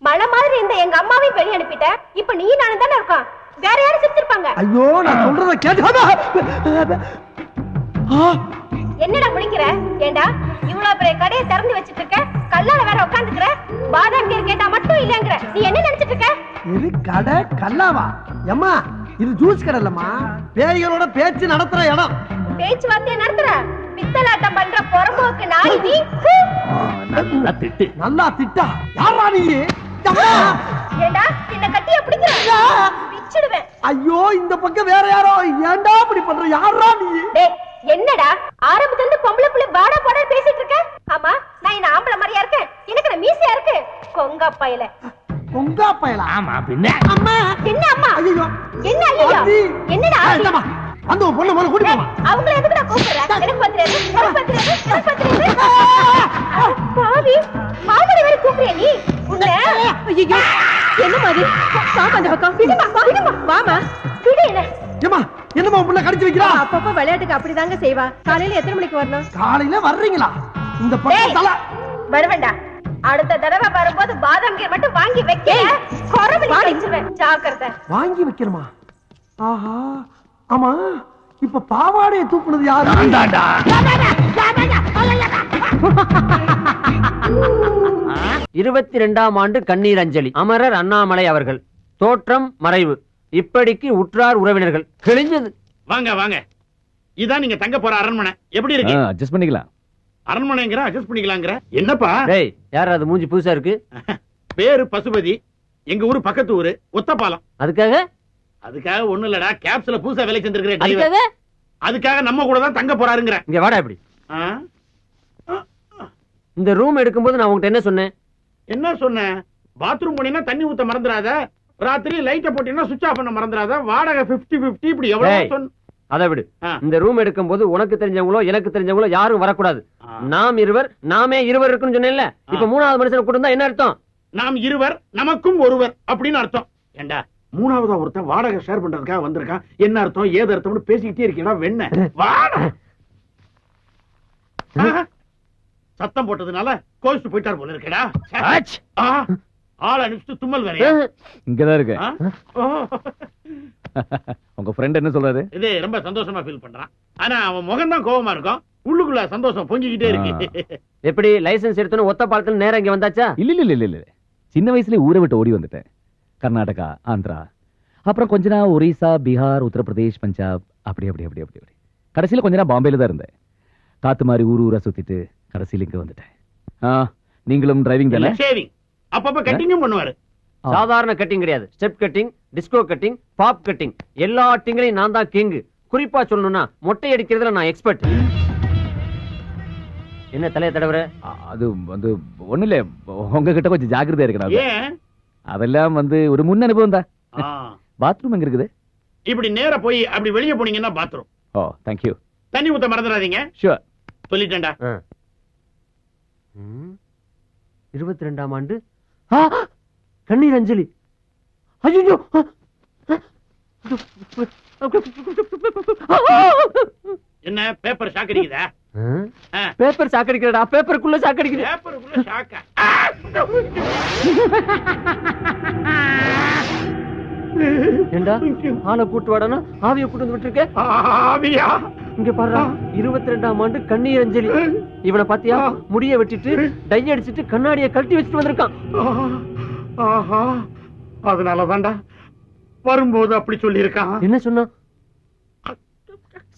மழை மாதிரி இந்த எங்க அம்மாவையும் வெளிய அனுப்பிட்ட. இப்ப நீ நானும் தானே இருக்கோம், வேற யாரும் சிரிச்சிருப்பாங்க. ஐயோ, நான் சொல்றத கேட்டு. என்னடா முடிக்கிற? ஏண்டா இவ்வளவு பெரிய கடையை திறந்து வச்சிட்டு இருக்க, கல்லால வேற உட்கார்ந்துக்கிற. பாதாம் கீர் கேட்டா மட்டும் இல்லங்கற. நீ என்ன நினைச்சிட்டு இருக்க? இது கடை கல்லாவா? அம்மா, இது ஜூஸ் கடை இல்லம்மா, பேய்களோட பேச்சு நடத்துற இடம். பேச்சுவார்த்தை நடத்துற பித்தலாட்டம் பண்ற பொறம்போக்கு நாய் நீ. நல்லா திட்டு. நல்லா திட்டா? யாரா நீ? ஏண்டா என்ன கட்டிய பிடிக்கிற? பிச்சிடுவேன். ஐயோ, இந்த பக்கம் வேற யாரோ. ஏண்டா இப்படி பண்ற? யாரா நீ? டேய், என்னடா ஆரம்பத்துல இருந்து பொம்பளை புள்ள பாடா பாடா பேசிட்டு இருக்க? ஆமா, நான் என்ன ஆம்பளை மாதிரியா இருக்கேன்? எனக்கு நான் மீசையா இருக்கு. கொங்கா பயல. கொங்கா பயலா? ஆமா பின்ன. அம்மா. என்ன அம்மா? ஐயோ. என்ன ஐயோ? என்னடா ஆச்சு? அந்த பொண்ணு மேல கூட்டி போமா. அவங்கள எதுக்குடா கூப்பிடுற? எனக்கு பத்திரது, எனக்கு பத்திரது, எனக்கு பத்திரது. பாவி, மாமனை வேற கூப்பிடுற நீ? உன்னை ஐயோ, என்ன மாதிரி? பாப்பா அந்த பக்கம். விடுமா, விடுமா. வாமா. விடு என்ன? ஏமா, என்னமா புள்ள கடிச்சு வைக்கிறா? அப்பப்ப விளையாட்டுக்கு அப்படிதாங்க செய்வா. காலையில எத்தனை மணிக்கு வரணும்? காலையில வர்றீங்களா? இந்த பக்கம் தல வருவேண்டா. அடுத்த தடவை வரும்போது பாதாம் கீர் மட்டும் வாங்கி வைக்க. கொரபலி கடிச்சுவேன். ஜாக்கிரதை. வாங்கி வைக்கிறமா? ஆஹா. ஆமா, இப்ப பாவாடையை தூக்குனது யாரு? 22ஆம் ஆண்டு கண்ணீர் அஞ்சலி. அமரர் அண்ணாமலை அவர்கள். தோற்றம் மறைவு. இப்படிக்கு உற்றார் உறவினர்கள். கிழிஞ்சது. வாங்க வாங்க, இதான் நீங்க தங்க போற அரண்மனை. எப்படி இருக்கு? அட்ஜஸ்ட் பண்ணிக்கலாம். அரண்மனைங்கிற அட்ஜஸ்ட் பண்ணிக்கலாங்கிற என்னப்பா? டேய், யார் அது மூஞ்சி புதுசா இருக்கு? பேரு பசுபதி. எங்க ஊரு பக்கத்து ஊரு ஒத்தப்பாலம். அதுக்காக ஒண்ணு இல்லடா, கேப்ஸ்ல புதுசா வேலை செஞ்சிருக்கிற அதுக்காக அதுக்காக நம்ம கூட தான் தங்க போறாருங்கிற. இங்க வாடா. இப்படி இந்த ரூம் எடுக்கும்போது நான் உங்ககிட்ட என்ன சொன்னேன்? என்ன சொன்ன? பாத்ரூம் போனீங்கன்னா தண்ணி ஊத்த மறந்துடாத, ராத்திரி லைட்ட போட்டீங்கன்னா சுவிட்ச் ஆஃப் பண்ண மறந்துடாத, வாடகை 50-50 இப்படி எவ்வளவு சொன்ன. அதை விடு. இந்த ரூம் எடுக்கும்போது உனக்கு தெரிஞ்சவங்களோ எனக்கு தெரிஞ்சவங்களோ யாரும் வரக்கூடாது. நாம் இருவர், நாமே இருவர் இருக்குன்னு சொன்னேன்ல. இப்ப 3வது மனுஷனை கூட்டு வந்தா என்ன அர்த்தம்? நாம் இருவர் நமக்கும் ஒருவர் அப்படின்னு அர்த்தம். ஏண்டா, 3வது ஒருத்தன் வாடகை ஷேர் பண்றதுக்காக வந்திருக்கான். என்ன அர்த்தம் ஏது அர்த்தம்னு பேசிக்கிட்டே இருக்கீங்களா? வெண்ண வாடகை சத்தம் போட்டதுனால கோவிச்சு போயிட்டார் போல இருக்கடா. ஆள் அனுப்பிச்சு தும்மல் வேறையா? இங்கதான் இருக்கு. ஓ. உங்க ஃப்ரெண்ட் என்ன சொல்றாரு? இது ரொம்ப சந்தோஷமா ஃபீல் பண்றான். ஆனா அவன் முகம் தான் கோவமா இருக்கும், உள்ளுக்குள்ள சந்தோஷம் பொங்கிக்கிட்டே இருக்கு. எப்படி லைசென்ஸ் எடுத்தோன்னு ஒத்த பாலத்துல நேரா இங்க வந்தாச்சா? இல்ல சின்ன வயசுல ஊரை விட்டு ஓடி வந்துட்டேன். கர்நாடகா, ஆந்திரா, அப்புறம் கொஞ்ச நாள் ஒரிசா, பீகார், உத்தரப்பிரதேஷ், பஞ்சாப், அப்படி கடைசியில கொஞ்ச நாள் பாம்பேல தான் இருந்தேன். காத்து மாதிரி ஊரா சுத்திட்டு கடைசியில இங்க வந்துட்டேன். நீங்களும் டிரைவிங் தானே? ஷேவிங் அப்பப்ப கட்டிங்கும் பண்ணுவாரு. சாதாரண கட்டிங் கிடையாது, step cutting, disco cutting, bob cutting, எல்லா கட்டிங்லையும் நான் தான் கிங். குறிப்பா சொல்லணும்னா மொட்டை அடிக்கிறதுல நான் எக்ஸ்பர்ட். என்ன தலைய தடவுற? அது வந்து ஒண்ணு இல்ல, உங்ககிட்ட கொஞ்சம் ஜாக்கிரதையா இருக்கணும். ஏன்? அதெல்லாம் வந்து ஒரு முன் அனுபவம் தான். பாத்ரூம் எங்க இருக்குது? இப்படி நேரா போய் அப்படி வெளியே போனீங்கன்னா பாத்ரூம். O, thank you. தண்ணி ஊத்த மறந்துடாதீங்க. ஷூர். சொல்லிட்டேன்டா. 22ஆம் ஆண்டு கண்ணீர் அஞ்சலி. ஐயோ, என்ன பேப்பர் ஷாக் அடிக்குதா? பேப்பர் ஷாக் அடிக்கிறடா, பேப்பருக்குள்ள ஷாக் அடிக்குது. பேப்பருக்குள்ள ஷாக்கா? ஏண்டா ஆளை கூட்டு வாடனா ஆவிய கூட்டு வந்து விட்டுருக்க? ஆவியா? இங்க பாருடா, 22ஆம் ஆண்டு கண்ணீர் அஞ்சலி. இவனை பாத்தியா? முடிய வெட்டிட்டு டை அடிச்சிட்டு கண்ணாடிய கழட்டி வச்சுட்டு வந்திருக்கான். ஆஹா, அதனாலதான்டா வரும்போது அப்படி சொல்லி இருக்கான். என்ன சொன்னா?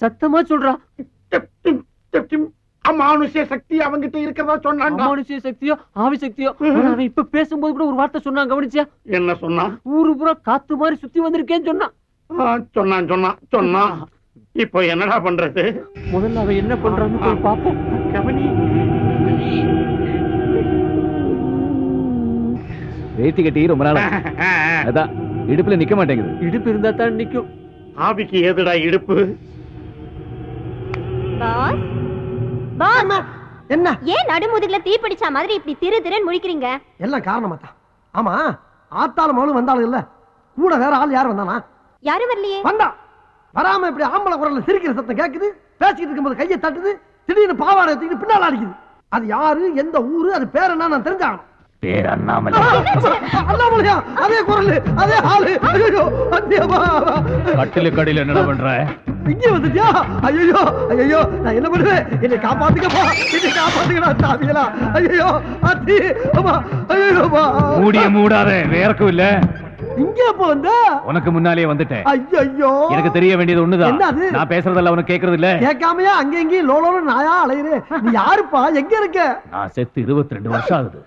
சத்தமா சொல்றா. அமானுஷ்ய சக்தி அவங்கிட்ட இருக்கிறதா சொன்னான். அமானுஷ்ய சக்தியோ ஆவி சக்தியோ? அவன் இப்ப பேசும்போது கூட ஒரு வார்த்தை சொன்னா, கவனிச்சியா? என்ன சொன்னா? ஊரு பூரா காத்து மாதிரி சுத்தி வந்திருக்கேன்னு சொன்னான். சொன்னான். இப்போ என்னடா பண்றது? முதல்ல அவன் என்ன பண்றான்னு போய் பாப்போம். கவனி. வேட்டி கட்டி ரொம்ப நாள் அதான் இடுப்புல நிக்க மாட்டேங்குது. இடுப்பு இருந்தா தான் நிக்கும். ஆவிக்கு ஏதுடா இடுப்பு? என்ன ஏன் நடுமுதுகுல தீ பிடிச்ச மாதிரி இப்படி திரு திருன்னு முழிக்கிறீங்க? எல்லாம் காரணமா தான். ஆமா, ஆத்தாலும் மகளும் வந்தாலும் இல்ல, கூட வேற ஆள் யார் வந்தானா? யாரும் வரலையே. வந்தா வராம இப்படி ஆம்பளை குரல்ல சிரிக்கிற சத்தம் கேக்குது. பேசிக்கிட்டு இருக்கும்போது கையை தட்டுது, திடீர்னு பாவாடை எடுத்துக்கிட்டு பின்னால அடிக்குது. அது யாரு, எந்த ஊரு, அது பேர் என்ன நான் தெரிஞ்சாகணும். பேர் அண்ணாமலை. அண்ணாமலையா? அதே குரல், அதே ஆளு. ஐயோ, கட்டில கடையில என்ன பண்ற? இங்கே வந்துட்டியா? ஐயோ, நான் என்ன பண்ணுவேன்? என்னை காப்பாத்துக்கப்பா, என்னை காப்பாத்துக்கடா சாமிகளா. ஐயோ அத்தி, அம்மா, ஐயோப்பா. மூடிய மூடாத, வேறக்கும் இல்ல. இங்க எப்ப வந்த? உனக்கு முன்னாலே வந்துட்டேன். ஐயோ, எனக்கு தெரிய வேண்டியது ஒண்ணுதான். என்னது? நான் பேசுறதெல்லாம் உனக்கு கேக்குறது இல்ல. கேட்காமையா அங்க எங்கேயும் லோலோன்னு நாயா அலையுறே? நீ யாருப்பா? எங்க இருக்க? நான் செத்து 22 வருஷம் ஆகுது.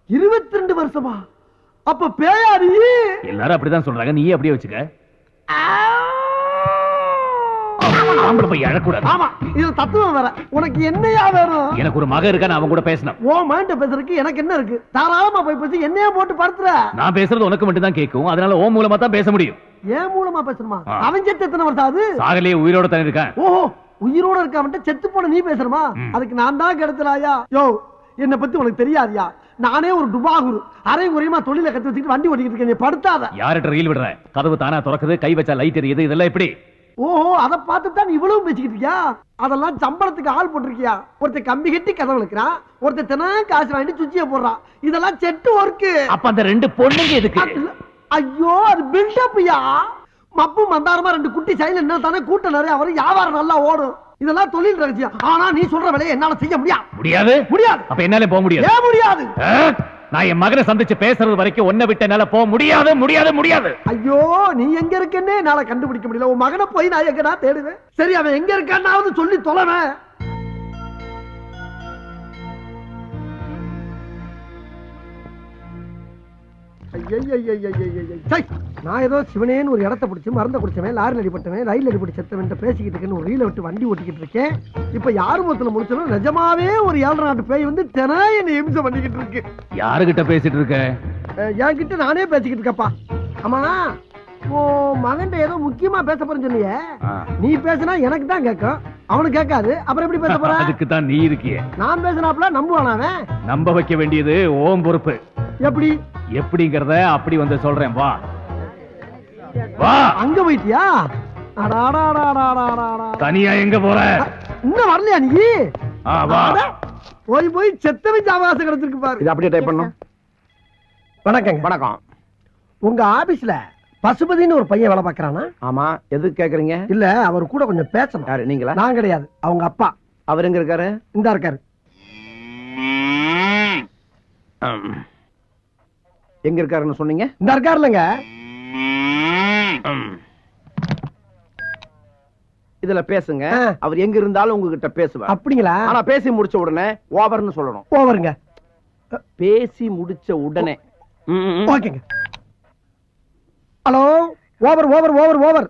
22 வருஷமா? அப்ப பேயாரி? எல்லாரும் அப்படிதான் சொல்றாங்க, நீயே அப்படியே வச்சுக்க. ஆம்பளை போய் அழக்கூடாது. ஆமா, இது தத்துவம் வேற. உனக்கு என்னையா வேணும்? எனக்கு ஒரு மகன் இருக்கா, நான் அவன் கூட பேசணும். ஓ மைண்ட பேசுறதுக்கு எனக்கு என்ன இருக்கு? தாராளமா போய் பேசி என்னையா போட்டு படுத்துற. நான் பேசுறது உனக்கு மட்டும் தான் கேட்கும், அதனால ஓ மூலமா தான் பேச முடியும். ஏன் மூலமா பேசணுமா? அவன் செத்து எத்தனை வருஷம் ஆகுது? சாகலையே, உயிரோட தான் இருக்கான். ஓஹோ, உயிரோட இருக்காம செத்து போன நீ பேசணுமா? அதுக்கு நான் தான் கெடுத்தலாயா? யோ, என்ன பத்தி உனக்கு தெரியாதியா? நானே ஒரு டுபாகுரு, அரை குறையமா தொழில கத்து வச்சுட்டு வண்டி ஓட்டிக்கிட்டு இருக்கேன். நீ படுத்தாத. யார்கிட்ட ரீல் விடுற? கதவு தானா திறக்குது, கை வச்சா லைட் எரியுது, இதெல்லாம் எப்படி? ஓஹோ, அத பார்த்துட்டு தான் இவ்வளவு பேசிக்கிட்டு இருக்கியா? அதெல்லாம் சம்பளத்துக்கு ஆள் போட்டிருக்கியா? ஒருத்தர் கம்பி கட்டி கதவு இழுக்கிறான், ஒருத்தர் தினம் காசு வாங்கிட்டு சுச்சிய போடுறான். இதெல்லாம் செட்டு ஒர்க்கு. அப்ப அந்த ரெண்டு பொண்ணுங்க எதுக்கு? ஐயோ, அது பில்டப்யா. மப்பு மந்தாரமா ரெண்டு குட்டி சைல என்ன தானே கூட்டம் நிறைய வரும், வியாபாரம் நல்லா ஓடும். இதெல்லாம் தொழில் ரகசியம். ஆனா நீ சொல்ற வேலையை என்னால செய்ய முடியாது. முடியாது. அப்ப என்னால போக முடியாது. ஏன் முடியாது? நான் என் மகனை சந்திச்சு பேசுறது வரைக்கும் ஒன்ன விட்டு என்னால போக முடியாது. ஐயோ, நீ எங்க இருக்கன்னே என்னால கண்டுபிடிக்க முடியல. உன் மகனை போய் நான் எங்கடா தேடுவேன்? சரி, அவன் எங்க இருக்கான்னாவது சொல்லி தொலைவேன். நான் ஏதோ சிவனேன்னு ஒரு இடத்த பிடிச்சி மறந்த குடிச்சவன், லாரி அடிபட்டவன், ரயில் அடிபட்டு செத்தவன் பேசிக்கிட்டு இருக்கேன்னு ஒரு ரீல விட்டு வண்டி ஓட்டிக்கிட்டு இருக்கேன். இப்ப யாரு மொத்தத்துல முடிச்சாலும் நிஜமாவே ஒரு 7 நாட்டு பேய் வந்து தினம் என்ன இம்சை பண்ணிக்கிட்டு இருக்கு. யாருகிட்ட பேசிட்டு இருக்க? என்கிட்ட நானே பேசிக்கிட்டு இருக்கப்பா. ஆமா, மகன் ஏதோ முக்கியமா பேச போறேன்னு சொன்னியே, நீ பேசினா எனக்கு தான் கேட்கும், அவனுக்கு கேட்காது. அப்புறம் எப்படி பேச போற? அதுக்கு தான் நீ இருக்கியே. நான் பேசினாப்ல நம்புவானா அவன்? நம்ப வைக்க வேண்டியது ஓம் பொறுப்பு. எப்படி? எப்படிங்கறத அப்படி வந்து சொல்றேன், வா. வா. அங்க போயிட்டியா? தனியா எங்க போற? இன்னும் வரலையா நீ? வா. போய் செத்தவன் அவகாசம் கிடைச்சிருக்கு பாரு. இது அப்படியே டைப் பண்ணும். வணக்கங்க. வணக்கம். உங்க ஆபீஸ்ல பசுபதினு ஒரு பையன் வேலை பாக்குறானா? ஆமா, எது கேக்குறீங்க? இல்ல, அவர் கூட கொஞ்சம் பேசணும். யாரு, நீங்களா? நான் கிடையாது, அவங்க அப்பா. அவர் எங்க இருக்காரு? இந்தா இருக்காரு. எங்க இருக்காருன்னு சொன்னீங்க? இந்த இருக்காருலங்க. இதுல பேசுங்க. அவர் எங்க இருந்தாலும் உங்ககிட்ட பேசுவார். அப்படிங்களா? ஆனா பேசி முடிச்ச உடனே ஓவர்னு சொல்லணும். ஓவருங்க. பேசி முடிச்ச உடனே. ஓகேங்க. Hello, over over over over.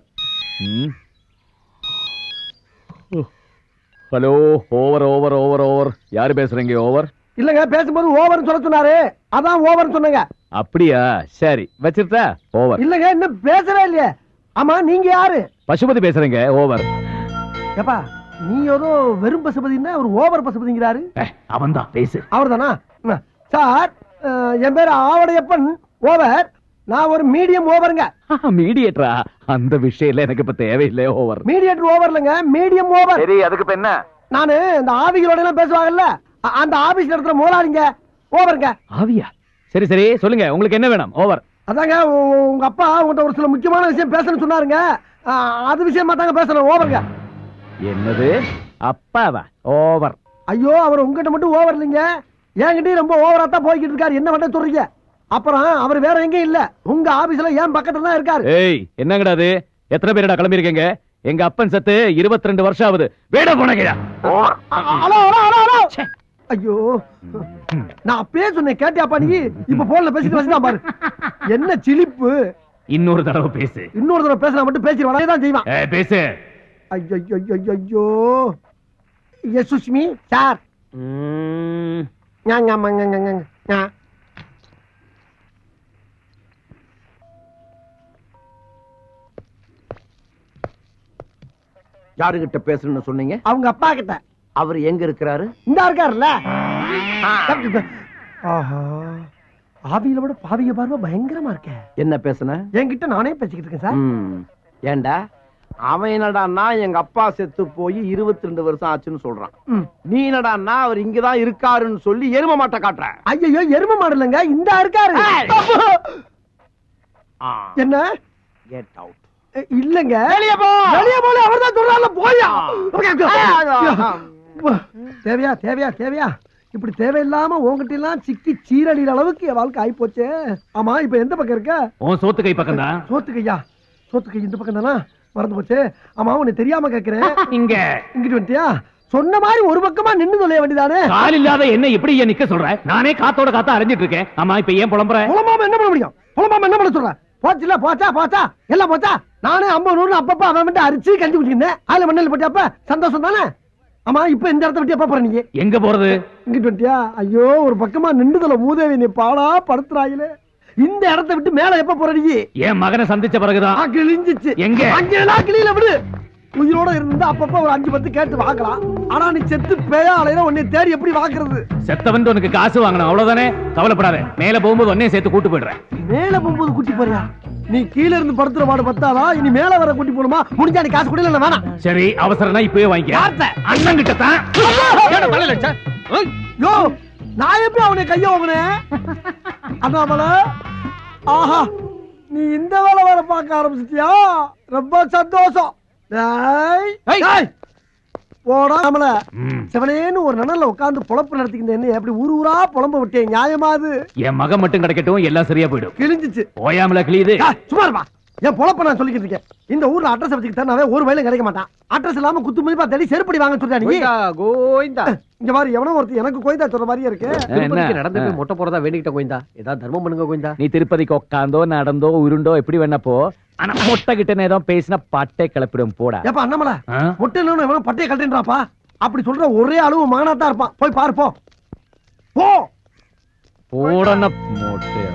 Hello, over over over over. யாரு பேசுறீங்க? ஓவர் இல்லங்க, பேசும்போது ஓவர்னு சொல்ல சொன்னாரு, அதான் ஓவர்னு சொன்னங்க. அப்படியா? சரி, வச்சிருத்தா. ஓவர். இல்லங்க, இன்னும் பேசவே இல்லையே. ஆமா, நீங்க யாரு? பசுபதி பேசுறீங்க. ஓவர். ஏப்பா, நீ ஏதோ வெறும் பசுபதினா ஒரு ஓவர் பசுபதிங்கிறாரு. அவன் தான் பேசு. அவர் தானா? சார், என் பேர் ஆவடையப்பன். ஓவர். நான் ஒரு மீடியம் ஓவருங்க. மீடியேட்டரா? அந்த விஷயம் எனக்கு இப்ப தேவையில்லை. ஓவர். மீடியேட்டர் ஓவர்லங்க, மீடியம் ஓவர். சரி, அதுக்கு இப்ப என்ன? நானு இந்த ஆவிகளோட எல்லாம் பேசுவாங்கல்ல, அந்த ஆபீஸ் நடத்துற முதலாளிங்க. ஓவருங்க. ஆவியா? சரி சரி, சொல்லுங்க, உங்களுக்கு என்ன வேணும்? ஓவர். அதாங்க, உங்க அப்பா உங்கள்கிட்ட ஒரு சில முக்கியமான விஷயம் பேசணும்னு சொன்னாருங்க. அது விஷயமா தாங்க பேசணும். ஓவருங்க. என்னது? அப்பாவா? ஓவர். ஐயோ, அவர் உங்ககிட்ட மட்டும் ஓவர் இல்லைங்க, என்கிட்டயும் ரொம்ப ஓவரா தான் போய்கிட்டு இருக்காரு. என்ன பண்ண சொல்றீங்க? அப்புறம் அவர் வேற எங்கேயும் இல்ல, உங்க ஆபீஸ்ல ஏன் பக்கத்துல தான் இருக்காரு. ஏய், என்னங்கடா அது? எத்தனை பேரடா கிளம்பி இருக்கீங்க? எங்க அப்பன் சத்து 22 வருஷம் ஆகுது. வேட போனங்கடா. Hello hello hello hello. ஐயோ, நான் அப்பவே சொன்னேன், கேட்டியாப்பா நீ? இப்ப போன்ல பேசிட்டு வச்சுதான் பாரு. என்ன சிலிப்பு. இன்னொரு தடவை பேசு. இன்னொரு தடவை பேசினா மட்டும் பேசிடுவான், தான் செய்வான். பேசு. ஐயோ ஐயோ. Yes Sushmi sir. யாருகிட்ட பேசணும்னு சொன்னீங்க? அவங்க அப்பா கிட்ட. அவர் எங்க இருக்கிறாரு? இந்த இருக்காருல்ல. ஆஹா, ஆவியில விட பாவிய பார்வை பயங்கரமா இருக்க. என்ன பேசுன? என்கிட்ட நானே பேசிக்கிட்டு இருக்கேன் சார். ஏண்டா, அவன் என்னடான்னா எங்க அப்பா செத்து போய் 22 வருஷம் ஆச்சுன்னு சொல்றான். நீ என்னடான்னா அவர் இங்கதான் இருக்காருன்னு சொல்லி எரும மாட்டை காட்டுற. ஐயோ, எரும மாடு இல்லைங்க, இந்த இருக்காரு. என்ன? Get out. இல்லங்க, வெளிய போ. வெளிய போல அவர்தான் சொல்றாருல, போயா. தேவையா தேவையா தேவையா? இப்படி தேவையில்லாம உங்ககிட்ட எல்லாம் சிக்கி சீரழிற அளவுக்கு என் வாழ்க்கை ஆயி போச்சு. ஆமா, இப்ப எந்த பக்கம் இருக்க? உன் சோத்து கை பக்கம் தான். சோத்து கையா? சோத்து கை இந்த பக்கம் தானா? மறந்து போச்சு. ஆமா, உனக்கு தெரியாம கேக்குறேன். இங்க இங்கிட்டு வந்துட்டியா? சொன்ன மாதிரி ஒரு பக்கமா நின்னு சொல்ல வேண்டியதானே? கால் இல்லாத என்ன இப்படி ஏன் நிக்க சொல்ற? நானே காத்தோட காத்தா அரைஞ்சிட்டு இருக்கேன். ஆமா, இப்ப ஏன் புலம்புற? புலம்பாம என்ன பண்ண முடியும்? புலம்பாம என்ன பண்ண சொல்ற? போச்சுல, போச்சா போச்சா எல்லாம் போச்சா? நானே 50 100 அப்பப்ப அவன் மட்டும் அரிச்சு கஞ்சி குடிச்சிருந்தேன். அதுல மண்ணல் போட்டியாப்ப சந்தோஷம் தானே? ஆமா, இப்ப இந்த இடத்த விட்டு எப்ப போற நீங்க? எங்க போறது? இங்கிட்டு வந்துட்டியா? ஐயோ, ஒரு பக்கமா நின்றுதல மூதேவி நீ பாடா படுத்துறாயிலே. இந்த இடத்த விட்டு மேல எப்ப போற நீ? என் மகனை சந்திச்ச பிறகுதான். கிழிஞ்சிச்சு. எங்க? அங்கெல்லாம் கிளியில விடு. உயிரோட இருந்தா அப்பப்ப ஒரு 5 10 கேட்டு வாக்கலாம். ஆனா நீ செத்து பேயா அலையிற உன்னை தேடி எப்படி வாக்குறது? செத்தவன் உனக்கு காசு வாங்கணும், அவ்வளவுதானே? கவலைப்படாத, மேல போகும்போது உன்னையும் சேர்த்து கூட்டு போயிடுறேன். மேல போகும்போது கூட்டி போறியா? நீ கீழ இருந்து படுத்துற பாடு பத்தாதா? இனி மேல வர கூட்டி போணுமா? முடிஞ்சா நீ காசு கொடுல வேணாம். சரி, அவசரம்னா இப்பவே வாங்கிக்க. அண்ணன் கிட்ட தான். யோ, நான் எப்படி அவனை கைய வாங்கினேன்? அண்ணாமல, ஆஹா, நீ இந்த வேலை வர பார்க்க ஆரம்பிச்சிட்டியா? ரொம்ப சந்தோஷம். போடா நம்மள சிவனேன்னு ஒரு நனல்ல உட்கார்ந்து பொழப்பு நடத்திக்கிட்டு என்ன எப்படி ஊரு ஊரா புலம்ப விட்டேன்? நியாயமா அது? என் மகன் மட்டும் கிடைக்கட்டும், எல்லாம் சரியா போயிடும். கிழிஞ்சிச்சு. ஓயாமல கிளியுது. சும்மா இருப்பா. என் பொழப்ப நான் சொல்லிக்கிட்டு இருக்கேன். இந்த ஊர்ல அட்ரஸ் வச்சுக்கிட்டு தரனாவே ஒரு வயலும் கிடைக்க மாட்டான். அட்ரஸ் இல்லாம குத்து மதிப்பா தேடி செருப்படி வாங்க சொல்றா நீ. கோயிந்தா, இங்க மாதிரி எவனோ ஒருத்தர் எனக்கு கோயிந்தா சொல்ற மாதிரியே இருக்கு. திருப்பதிக்கு நடந்து போய் மொட்டை போறதா வேண்டிக்கிட்ட கோயிந்தா. ஏதாவது தர்மம் பண்ணுங்க கோயிந்தா. நீ திருப்பதிக்கு உட்காந்தோ நடந்தோ உருண்டோ எப்படி வேணா போ. ஆனா மொட்டை கிட்ட ஏதோ பேசினா பட்டை கிளப்பிடும். போடா. ஏப்பா அண்ணாமல, மொட்டை இல்லைன்னு எவனோ பட்டையை கழட்டுன்றாப்பா. அப்படி சொல்ற ஒரே அளவு மகனாத்தான் இருப்பான். போய் பாரு, போ போ. போடன மொட்டை.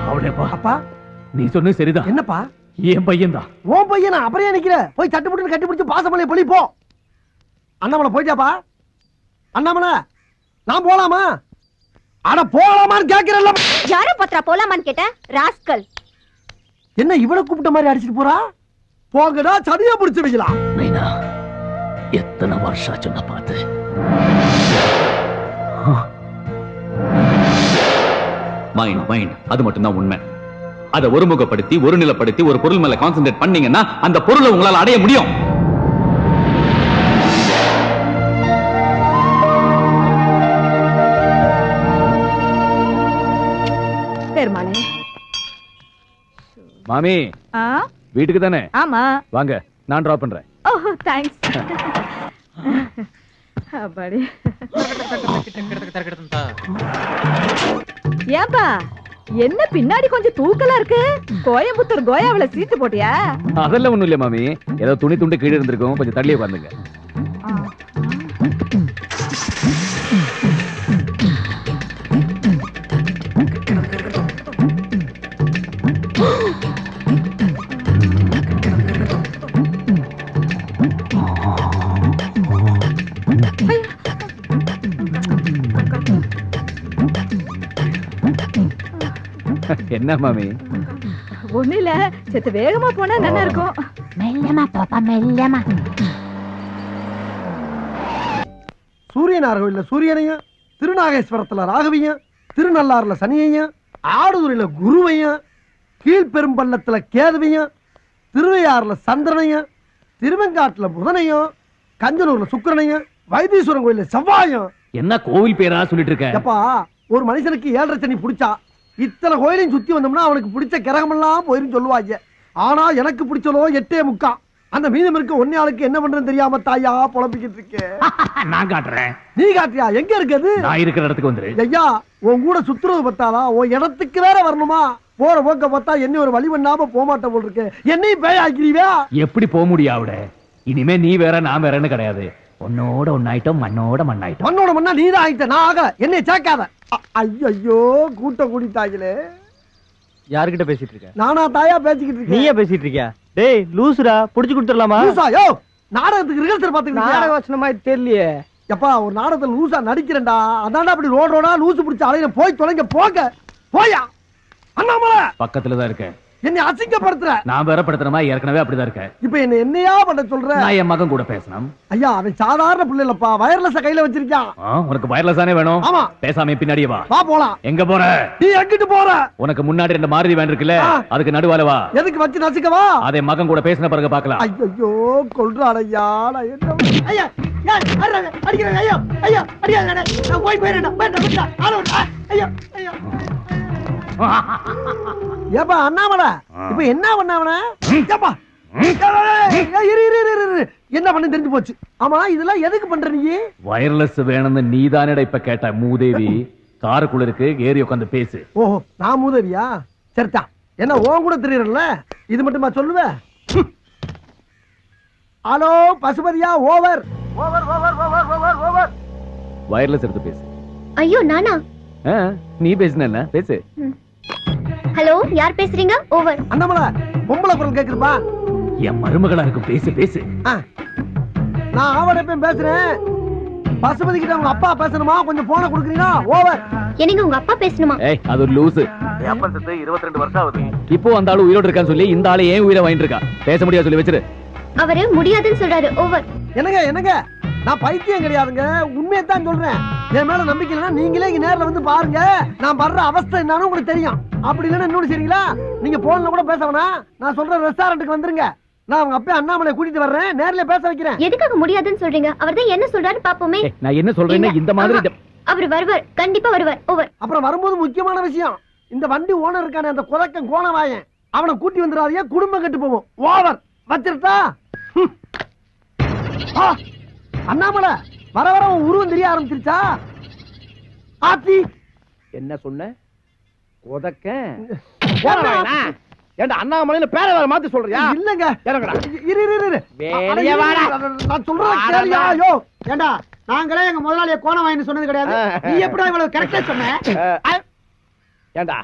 அவளேப்பா. அப்பா, நீ சொன்னது சரிதான். என்னப்பா? என் பையன் தான். உன் பையனா? அப்புறம் ஏன் நிக்கிற? போய் சட்டு புட்டு கட்டி பிடிச்சு பாசமலையை பொழி போ. அண்ணாமலை போயிட்டாப்பா? அண்ணாமலை, நான் போலாமா? அட போலாமான்னு கேக்குறல்ல. யார பத்ரா போலாமான்னு கேட்ட ராஸ்கல். என்ன இவளை கூப்பிட்ட மாதிரி அடிச்சிட்டு போறா? போங்கடா, சதியா பிடிச்சு வைக்கலாம். நைனா, எத்தனை வருஷம் சொன்ன பார்த்து. மைண்ட் அது மட்டும் தான் உண்மை. அதை ஒருமுகப்படுத்தி ஒருநிலைப்படுத்தி ஒரு பொருள் மேல கான்சென்ட்ரேட் பண்ணீங்கன்னா அந்த பொருளை உங்களால அடைய முடியும். பெருமாளே. மாமி வீட்டுக்கு தானே? ஆமா வாங்க, நான் டிராப் பண்றேன். ஓஹோ தேங்க்ஸ். அப்பாடி. ஏன்பா என்ன பின்னாடி கொஞ்சம் தூக்கலா இருக்கு? கோயம்புத்தூர் கோயாவில சீட்டு போட்டியா? அதெல்லாம் ஒண்ணும் இல்ல மாமி, ஏதோ துணி துண்டு கீழே இருந்திருக்கும், கொஞ்சம் தள்ளியே உட்காந்துங்க. என்ன மாமி? ஒண்ணு இல்ல, செத்து வேகமா போனா நல்லா இருக்கும். மெல்லமா பாப்பா மெல்லமா. சூரியனார் கோயில்ல சூரியனையும், திருநாகேஸ்வரத்துல ராகவியும், திருநள்ளாறுல சனியையும், ஆடுதுறையில குருவையும், கீழ்பெரும்பள்ளத்துல கேதுவையும், திருவையாறுல சந்திரனையும், திருவெங்காட்டுல புதனையும், கஞ்சனூர்ல சுக்கிரனையும், வைத்தீஸ்வரன் கோயில்ல செவ்வாயும். என்ன கோவில் பேரா சொல்லிட்டு இருக்க? எப்பா, ஒரு மனுஷனுக்கு 7.5 சனி பிடிச்சா இத்தனை கோயிலையும் சுத்தி வந்தோம்னா அவனுக்கு பிடிச்ச கிரகமெல்லாம் போயிரும் சொல்லுவாங்க. ஆனா எனக்கு பிடிச்சதோ 8.75. அந்த மீதம் இருக்க ஒன்னே ஆளுக்கு என்ன பண்றேன்னு தெரியாம தாயா புலம்பிக்கிட்டு இருக்கேன். நான் காட்டுறேன். நீ காட்டியா? எங்க இருக்குது? நான் இருக்கிற இடத்துக்கு வந்துரு. ஐயா, உன் கூட சுத்துறது பத்தாதா? உன் இடத்துக்கு வேற வரணுமா? போற போக்க பார்த்தா என்ன ஒரு வழி பண்ணாம போமாட்ட போல் இருக்கு. என்னையும் பேயாக்கிறீவா? எப்படி போக முடியும் அவட? இனிமே நீ வேற நான் வேறன்னு கிடையாது. உன்னோட ஒன்னாயிட்டோம், மண்ணோட மண்ணாயிட்டோம். மண்ணோட மண்ணா நீ தான் ஆயிட்ட, நான் ஆகல. என்னை சேர்க்காத. ஐயோ, கூட்ட கூடிட்டாங்களே. யார்கிட்ட பேசிட்டு இருக்க? நானா தாயா பேசிக்கிட்டு இருக்கேன். நீயே பேசிட்டு இருக்கியா? டேய் லூசுடா, புடிச்சு கொடுத்துடலாமா? லூசா? யோ, நாடகத்துக்கு ரிஹர்சல் பாத்துக்கிட்டு நாடக வசனமா தெரியலையே. எப்பா, ஒரு நாடகத்துல லூசா நடிக்கிறேன்டா. அதான்டா அப்படி ரோடா லூசு பிடிச்ச அலையில போய் தொலைங்க. போங்க போயா. அண்ணாமலை பக்கத்துல தான் இருக்கேன். என்னை அசிங்கப்படுத்துற. நான் வேற படுத்துறமா? ஏற்கனவே அப்படிதான் இருக்கேன். இப்ப என்னையா பண்ண சொல்ற? நான் என் மகன் கூட பேசணும். ஐயா, அவன் சாதாரண பிள்ளை இல்லப்பா, வயர்லெஸ் கையில வச்சிருக்கான். உனக்கு வயர்லெஸ் தானே வேணும்? ஆமா. பேசாம பின்னாடியே வா. வா போலாம். எங்க போற? நீ எங்கிட்டு போற? உனக்கு முன்னாடி 2 மாருதி வேன் இருக்குல்ல, அதுக்கு நடுவால வா. எதுக்கு வச்சு நசுக்கவா? அதே மகன் கூட பேசின பிறகு பாக்கலாம். ஐயோ, கொல்றாடையா. நான் என்ன ஐயா அடிக்கிறேன். ஐயா ஐயா அடிக்காத. நான் போய் போயிடுறேன். ஐயா ஐயா. ஏப்பா அண்ணாமலை, இப்ப என்ன பண்ணாவன? என்ன பண்ண தெரிஞ்சு போச்சு. ஆமா, இதெல்லாம் எதுக்கு பண்ற நீ? வயர்லெஸ் வேணும்னு நீதானடா இப்ப கேட்ட. மூதேவி காருக்குள்ள இருக்கு, ஏறி உட்காந்து பேசு. ஓஹோ, நான் மூதேவியா? சரிதா. என்ன உன் கூட தெரியறல்ல, இது மட்டுமா சொல்லுவ? ஹலோ பசுபதியா, over over over over over over. Wireless எடுத்து பேசு. ஐயோ நானா? நீ பேசுன பேசு. ஹலோ, யார் பேசுறீங்க? ஓவர். அண்ணாமலை, பொம்பளை குரல் கேக்குதுப்பா. என் மருமகளா இருக்கும், பேசு பேசு. நான் அவடப்பேன் பேசுறேன். பசுபதி கிட்ட உங்க அப்பா பேசணுமா? கொஞ்சம் போன கொடுக்குறீங்களா? ஓவர். என்னங்க உங்க அப்பா பேசணுமா? ஏய், அது ஒரு லூசு. அப்பா செத்து 22 வருஷம் ஆகுது. இப்போ அந்த ஆளு உயிரோட இருக்கான்னு சொல்லி இந்த ஆளு ஏன் உயிரை வாங்கிட்டு இருக்கா? பேச முடியாது சொல்லி வச்சிரு. அவரு முடியாதுன்னு சொல்றாரு. ஓவர். என்னங்க நான் பைத்தியம் கிடையாதுங்க, உண்மையை தான் சொல்றேன். என் மேல நம்பிக்கை இல்லைன்னா நீங்களே இங்க நேர்ல வந்து பாருங்க. நான் படுற அவஸ்தை என்னன்னு உங்களுக்கு தெரியும். அப்படி இல்லைன்னா இன்னொன்னு சரிங்களா, நீங்க போன்ல கூட பேச வேணாம். நான் சொல்ற ரெஸ்டாரண்ட்டுக்கு வந்துருங்க. நான் அவங்க அப்பா அண்ணாமலை கூட்டிட்டு வர்றேன், நேர்ல பேச வைக்கிறேன். எதுக்காக முடியாதுன்னு சொல்றீங்க? அவர்தான் என்ன சொல்றாரு பாப்போமே. நான் என்ன சொல்றேன்னா இந்த மாதிரி அவர் வருவார், கண்டிப்பா வருவார். ஓவர். அப்புறம் வரும்போது முக்கியமான விஷயம், இந்த வண்டி ஓனர் இருக்கானே அந்த குலக்கன் கோணவாயன், அவனை கூட்டி வந்துடாதீங்க, குடும்பம் கெட்டு போவோம். ஓவர். வச்சிருட்டா? அண்ணாமலை, வர வர உன் உருவம் தெரிய ஆரம்பிச்சிருச்சா? ஆத்தி என்ன சொன்ன? உதக்க ஏண்டா அண்ணாமலையில பேரை வேற மாத்தி சொல்றியா? இல்லங்க, இறங்கடா. இரு வெளிய வாடா. நான் சொல்றேன் கேளியா. யோ ஏண்டா, நாங்களே எங்க முதலாளிய கோணவாயின்னு சொன்னது கிடையாது. நீ எப்படா இவ்வளவு கரெக்டா சொன்ன? ஏண்டா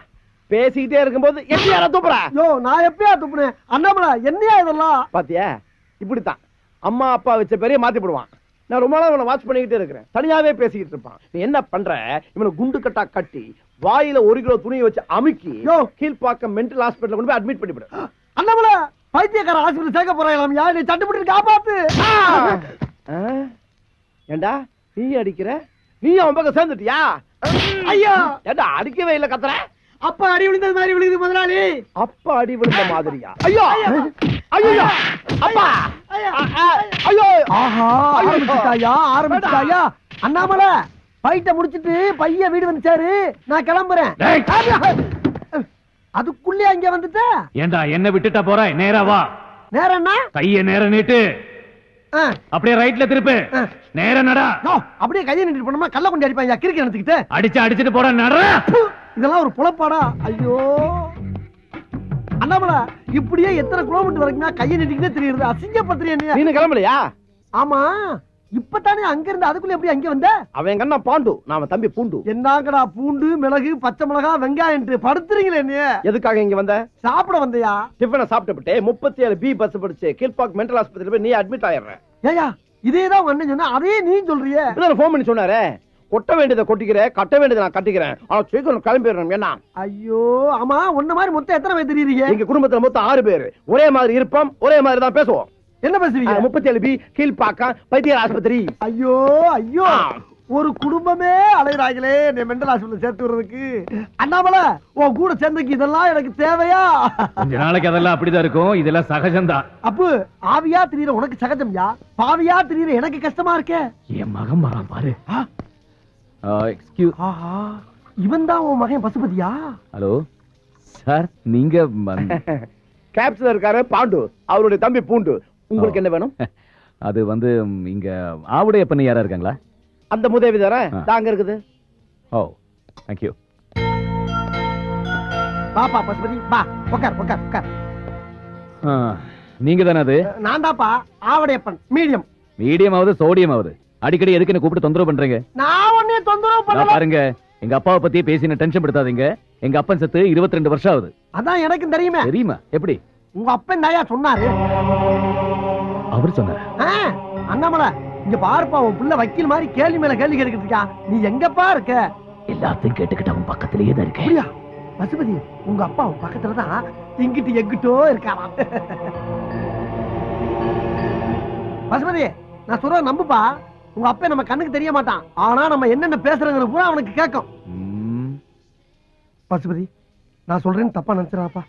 பேசிக்கிட்டே இருக்கும்போது எப்படியா துப்புற? யோ, நான் எப்பயா துப்புனேன்? அண்ணாமலை, என்னையா இதெல்லாம்? பாத்தியா, இப்படித்தான் அம்மா அப்பா வச்ச பெரிய மாத்தி போடுவான். நான் ரொம்ப நாள் இவனை வாட்ச் பண்ணிக்கிட்டே இருக்கிறேன். தனியாவே பேசிக்கிட்டு இருப்பான். நீ என்ன பண்ற? இவனை குண்டு கட்டா கட்டி வாயில 1 கிலோ துணியை வச்சு அமுக்கி கீழ்பாக்கம் மென்டல் ஹாஸ்பிடல்ல கொண்டு போய் அட்மிட் பண்ணிவிடு. அண்ணாமலை, பைத்தியக்கார ஹாஸ்பிடல் சேர்க்க போறாங்களாம்யா, நீ தட்டுப்பட்டு காப்பாத்து. ஏண்டா நீ அடிக்கிற? நீ அவன் பக்கம் சேர்ந்துட்டியா? ஐயா, ஏண்டா அடிக்கவே இல்ல கத்துற? அப்பா அடி விழுந்தது மாதிரி விழுகுது முதலாளி. அப்பா அடி விழுந்த மாதிரியா? ஐயோ ஐயோ அப்பா ஐயோ. ஆஹா ஆரம்பிச்சுட்டாயா. அண்ணாமலை ஃபைட்ட முடிச்சிட்டு பையன் வீடு வந்துச்சாரு, நான் கிளம்புறேன். அதுக்குள்ளே அங்க வந்துட்ட. ஏண்டா என்ன விட்டுட்டா போற? நேரா வா. நேரம்னா கைய நேர நீட்டு, அப்படியே ரைட்ல திருப்பு, நேர நடா. அப்படியே கையை நின்று போனோமா கல்ல கொண்டு அடிப்பாங்க கிறுக்கி எடுத்துக்கிட்டு. அடிச்சிட்டு போற நட. இதெல்லாம் ஒரு புலப்பாடா? ஐயோ அண்ணாமலை, இப்படியே எத்தனை கிலோமீட்டர் வரைக்கும் கையை நின்றுக்கிட்டே தெரியுது. அசிங்கப்படுத்துறீங்க. நீ கிளம்பலையா? ஆமா, இப்பதானே அங்க இருந்து அதுக்குள்ள எப்படி அங்க வந்த? அவன் கண்ணா பாண்டு, நாம தம்பி பூண்டு. என்னங்கடா பூண்டு மிளகு பச்சை மிளகா வெங்காயம் படுத்துறீங்களே? என்ன எதுக்காக இங்க வந்த? சாப்பிட வந்தியா? டிஃபனை சாப்பிட்டு 37B பஸ் படிச்சு கீழ்பாக் மென்டல் ஆஸ்பத்திரியில போய் நீ அட்மிட் ஆயிடுற. ஏயா இதேதான் உங்க அண்ணன் சொன்னா, அதே நீ சொல்றியே. போன் பண்ணி சொன்னாரே, கொட்ட வேண்டியதை கொட்டிக்கிறேன், கட்ட வேண்டியதை நான் கட்டிக்கிறேன், ஆனா சீக்கிரம் கிளம்பிடுறோம். என்ன? ஐயோ ஆமா, உன்ன மாதிரி மொத்தம் எத்தனை பேர் தெரியுறீங்க? எங்க குடும்பத்துல மொத்தம் 6 பேர். ஒரே மாதிரி இருப்போம், ஒரே மாதிரி தான் பேசுவோம். என்ன பேசுவீங்க? 37B கீழ்பாக்கம் பைத்தியர் ஆஸ்பத்திரி. ஐயோ ஐயோ, ஒரு குடும்பமே அலைகிறாங்களே என்னை மெண்டல் ஹாஸ்பிட்டல் சேர்த்து விடுறதுக்கு. அண்ணாமலை, உன் கூட சேர்ந்துக்கு இதெல்லாம் எனக்கு தேவையா? கொஞ்ச நாளைக்கு அதெல்லாம் அப்படிதான் இருக்கும், இதெல்லாம் சகஜம்தான். அப்பு, ஆவியா திரியற உனக்கு சகஜம்யா, பாவியா திரியற எனக்கு கஷ்டமா இருக்கே. என் மகன் வரான் பாரு. இவன் தான் உன் மகன் பசுபதியா? ஹலோ சார், நீங்க கேப்ஸ்ல இருக்காரு பாண்டு, அவருடைய தம்பி பூண்டு. உங்களுக்கு என்ன வேணும்? அது வந்து இங்க ஆவுடைய பண்ணி யாரா இருக்காங்களா? அந்த முதவி தானே தாங்க இருக்குது. ஓ தேங்க் யூ. பாப்பா பசுபதி பா, உட்கார் உட்கார் உட்கார். நீங்க தானே அது? நான் தான்ப்பா ஆவடையப்பன். மீடியம். மீடியம் ஆகுது சோடியம் ஆகுது. அடிக்கடி எதுக்கு என்ன கூப்பிட்டு தொந்தரவு பண்றீங்க? நான் ஒண்ணே தொந்தரவு பண்ணல. பாருங்க, எங்க அப்பாவை பத்தி பேசி டென்ஷன் படுத்தாதீங்க. எங்க அப்பன் செத்து 22 வருஷம் ஆகுது. அதான் எனக்கும் தெரியுமே. தெரியுமா? எப்படி? உங்க அப்பன் தாயா சொன்னாரு. அவர் சொன்னாரு. அண்ணாமலை, இங்க பாருப்பா, உன் புள்ள வக்கீல் மாதிரி கேள்வி மேல கேள்வி கேட்டுக்கிட்டு இருக்கா. நீ எங்கப்பா இருக்க? எல்லாத்தையும் கேட்டுக்கிட்டு அவன் பக்கத்திலேயே தான் இருக்கேன். பசுபதி, உங்க அப்பா உன் பக்கத்துலதான் இங்கிட்டு எங்கிட்டோ இருக்காராம். பசுபதி, நான் சொல்ற நம்புப்பா. உங்க அப்பா நம்ம கண்ணுக்கு தெரிய மாட்டான், ஆனா நம்ம என்னென்ன பேசுறதுன்னு பூரா அவனுக்கு கேட்கும். பசுபதி, நான் சொல்றேன்னு தப்பா நினைச்சிடாப்பா.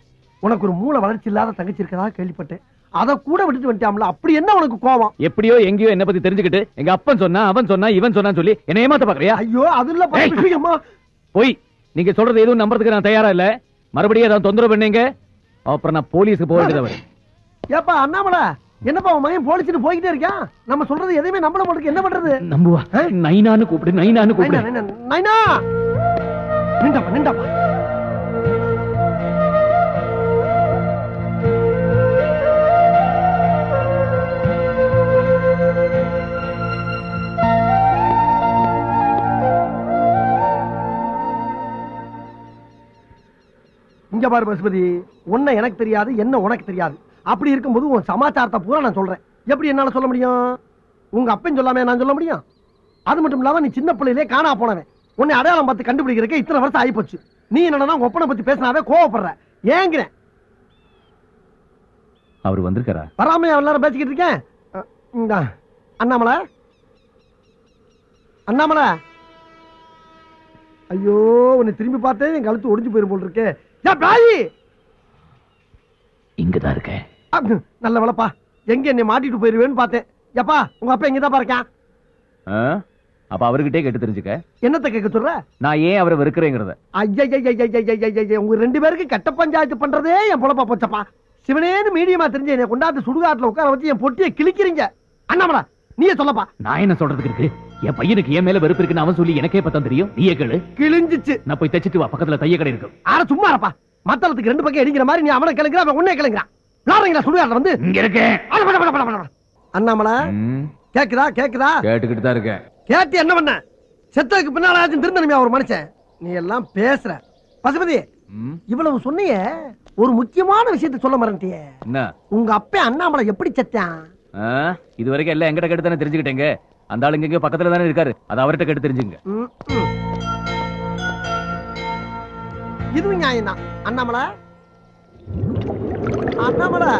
உனக்கு ஒரு மூளை வளர்ச்சி இல்லாத தங்கச்சி இருக்கதா கேள்விப்பட்டேன். அத கூட விட்டுட்டு வந்துட்டாம்ல, அப்படி என்ன உனக்கு கோவம்? எப்படியோ எங்கேயோ என்ன பத்தி தெரிஞ்சுக்கிட்டு எங்க அப்பன் சொன்னா அவன் சொன்னா இவன் சொன்னான்னு சொல்லி என்ன ஏமாத்த பாக்குறியா? ஐயோ அது இல்ல. போய் நீங்க சொல்றது எதுவும் நம்புறதுக்கு நான் தயாரா இல்ல. மறுபடியும் ஏதாவது தொந்தரவு பண்ணீங்க அப்புறம் நான் போலீஸுக்கு போக வேண்டியதா வரும். ஏப்பா அண்ணாமலை, என்னப்பா உன் மகன் போலீஸ்னு போய்கிட்டே இருக்கான். நம்ம சொல்றது எதையுமே நம்பல மாட்டேங்குது. என்ன பண்றது? நம்புவா. நைனான்னு கூப்பிடு, நைனான்னு கூப்பிடு. நைனா, நிண்டாப்பா நிண்டாப்பா. இங்க பாரு பசுபதி, உன்னை எனக்கு தெரியாது, என்ன உனக்கு தெரியாது. அப்படி இருக்கும்போது உன் சமாச்சாரத்தை பூரா நான் சொல்றேன். எப்படி என்னால சொல்ல முடியும்? உங்க அப்பன் சொல்லாம நான் சொல்ல முடியும்? அது மட்டும் இல்லாம நீ சின்ன பிள்ளையிலே காணா போனவன். உன்னை அடையாளம் பார்த்து கண்டுபிடிக்கிறதுக்கு இத்தனை வருஷம் ஆகி போச்சு. நீ என்னன்னா உங்க ஒப்பனை பத்தி பேசினாவே கோவப்படுற. ஏங்கிறேன். அவர் வந்திருக்காரா? வராம எல்லாரும் பேசிக்கிட்டு இருக்கேன். அண்ணாமலை, அண்ணாமலை, ஐயோ உன்னை திரும்பி பார்த்தேன் என் கழுத்து ஒடிஞ்சு போயிரும் போல் இருக்கே. இங்கதான் இருக்கேன். நல்ல வேலைப்பா, எங்க என்னை மாட்டிட்டு போயிருவேன்னு பார்த்தேன். எப்பா உங்க அப்பா எங்கதான் பாருக்கேன். அப்ப அவர்கிட்டே கேட்டு தெரிஞ்சுக்க. என்னத்தை கேட்க சொல்ற? நான் ஏன் அவரை வெறுக்கிறேங்கிறத. உங்க 2 பேருக்கு கட்ட பஞ்சாயத்து பண்றதே என் பொழப்பா போச்சப்பா. சிவனேன்னு மீடியமா தெரிஞ்சு என்னை கொண்டாந்து சுடுகாட்டுல உட்கார வச்சு என் பொட்டியை கிழிக்கிறீங்க. அண்ணாமலா நீயே சொல்லப்பா. நான் என்ன சொல்றதுக்கு இருக்கு? என் பையனுக்கு என் மேல வெறுப்பு இருக்குன்னு அவன் சொல்லி எனக்கே பத்தம் தெரியும். நீயே கேளு. கிழிஞ்சிச்சு. நான் போய் தச்சிட்டு வா, பக்கத்துல தைய கடை இருக்கு. ஆனா சும்மா இருப்பா. மத்தளத்துக்கு 2 பக்கம் அடிக்கிற மாதிரி நீ அவனை கிளங்குற, அவன் உன்னை கிளங்குறான். விளாடுறீங்களா சுடுகாட்டுல வந்து? இங்க இருக்கேன். அண்ணாமலா கேக்குதா? கேக்குதா? கேட்டுக்கிட்டு தான் இருக்கேன். கேட்டு என்ன பண்ண? செத்ததுக்கு பின்னால திருந்தனுமே ஒரு மனுஷன். நீ எல்லாம் பேசுற. பசுபதி, இவ்வளவு சொன்னிய ஒரு முக்கியமான விஷயத்தை சொல்ல மறந்துட்டியே. என்ன? உங்க அப்பா அண்ணாமலை எப்படி செத்தான்? இது வரைக்கும் எல்லாம் எங்கிட்ட கேட்டு தானே தெரிஞ்சுக்கிட்டேங்க. அந்த ஆளு இங்க பக்கத்துல தானே இருக்காரு, அது அவர்கிட்ட கேட்டு தெரிஞ்சுங்க. இதுவும் நியாயம் தான். அண்ணாமலை, அண்ணாமலை,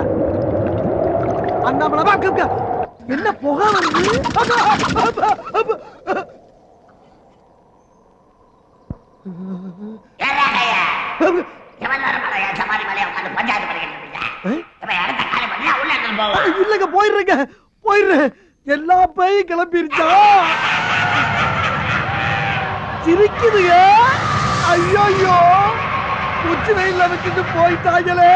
அண்ணாமலை என்ன புகை வந்து? இல்லங்க போயிடுறேங்க போயிடுறேன். எல்லா பேயும் கிளம்பிருச்சா? சிரிக்குதுங்க. ஐயோ உச்சி வெயில்ல வச்சுட்டு போயிட்டாங்களே.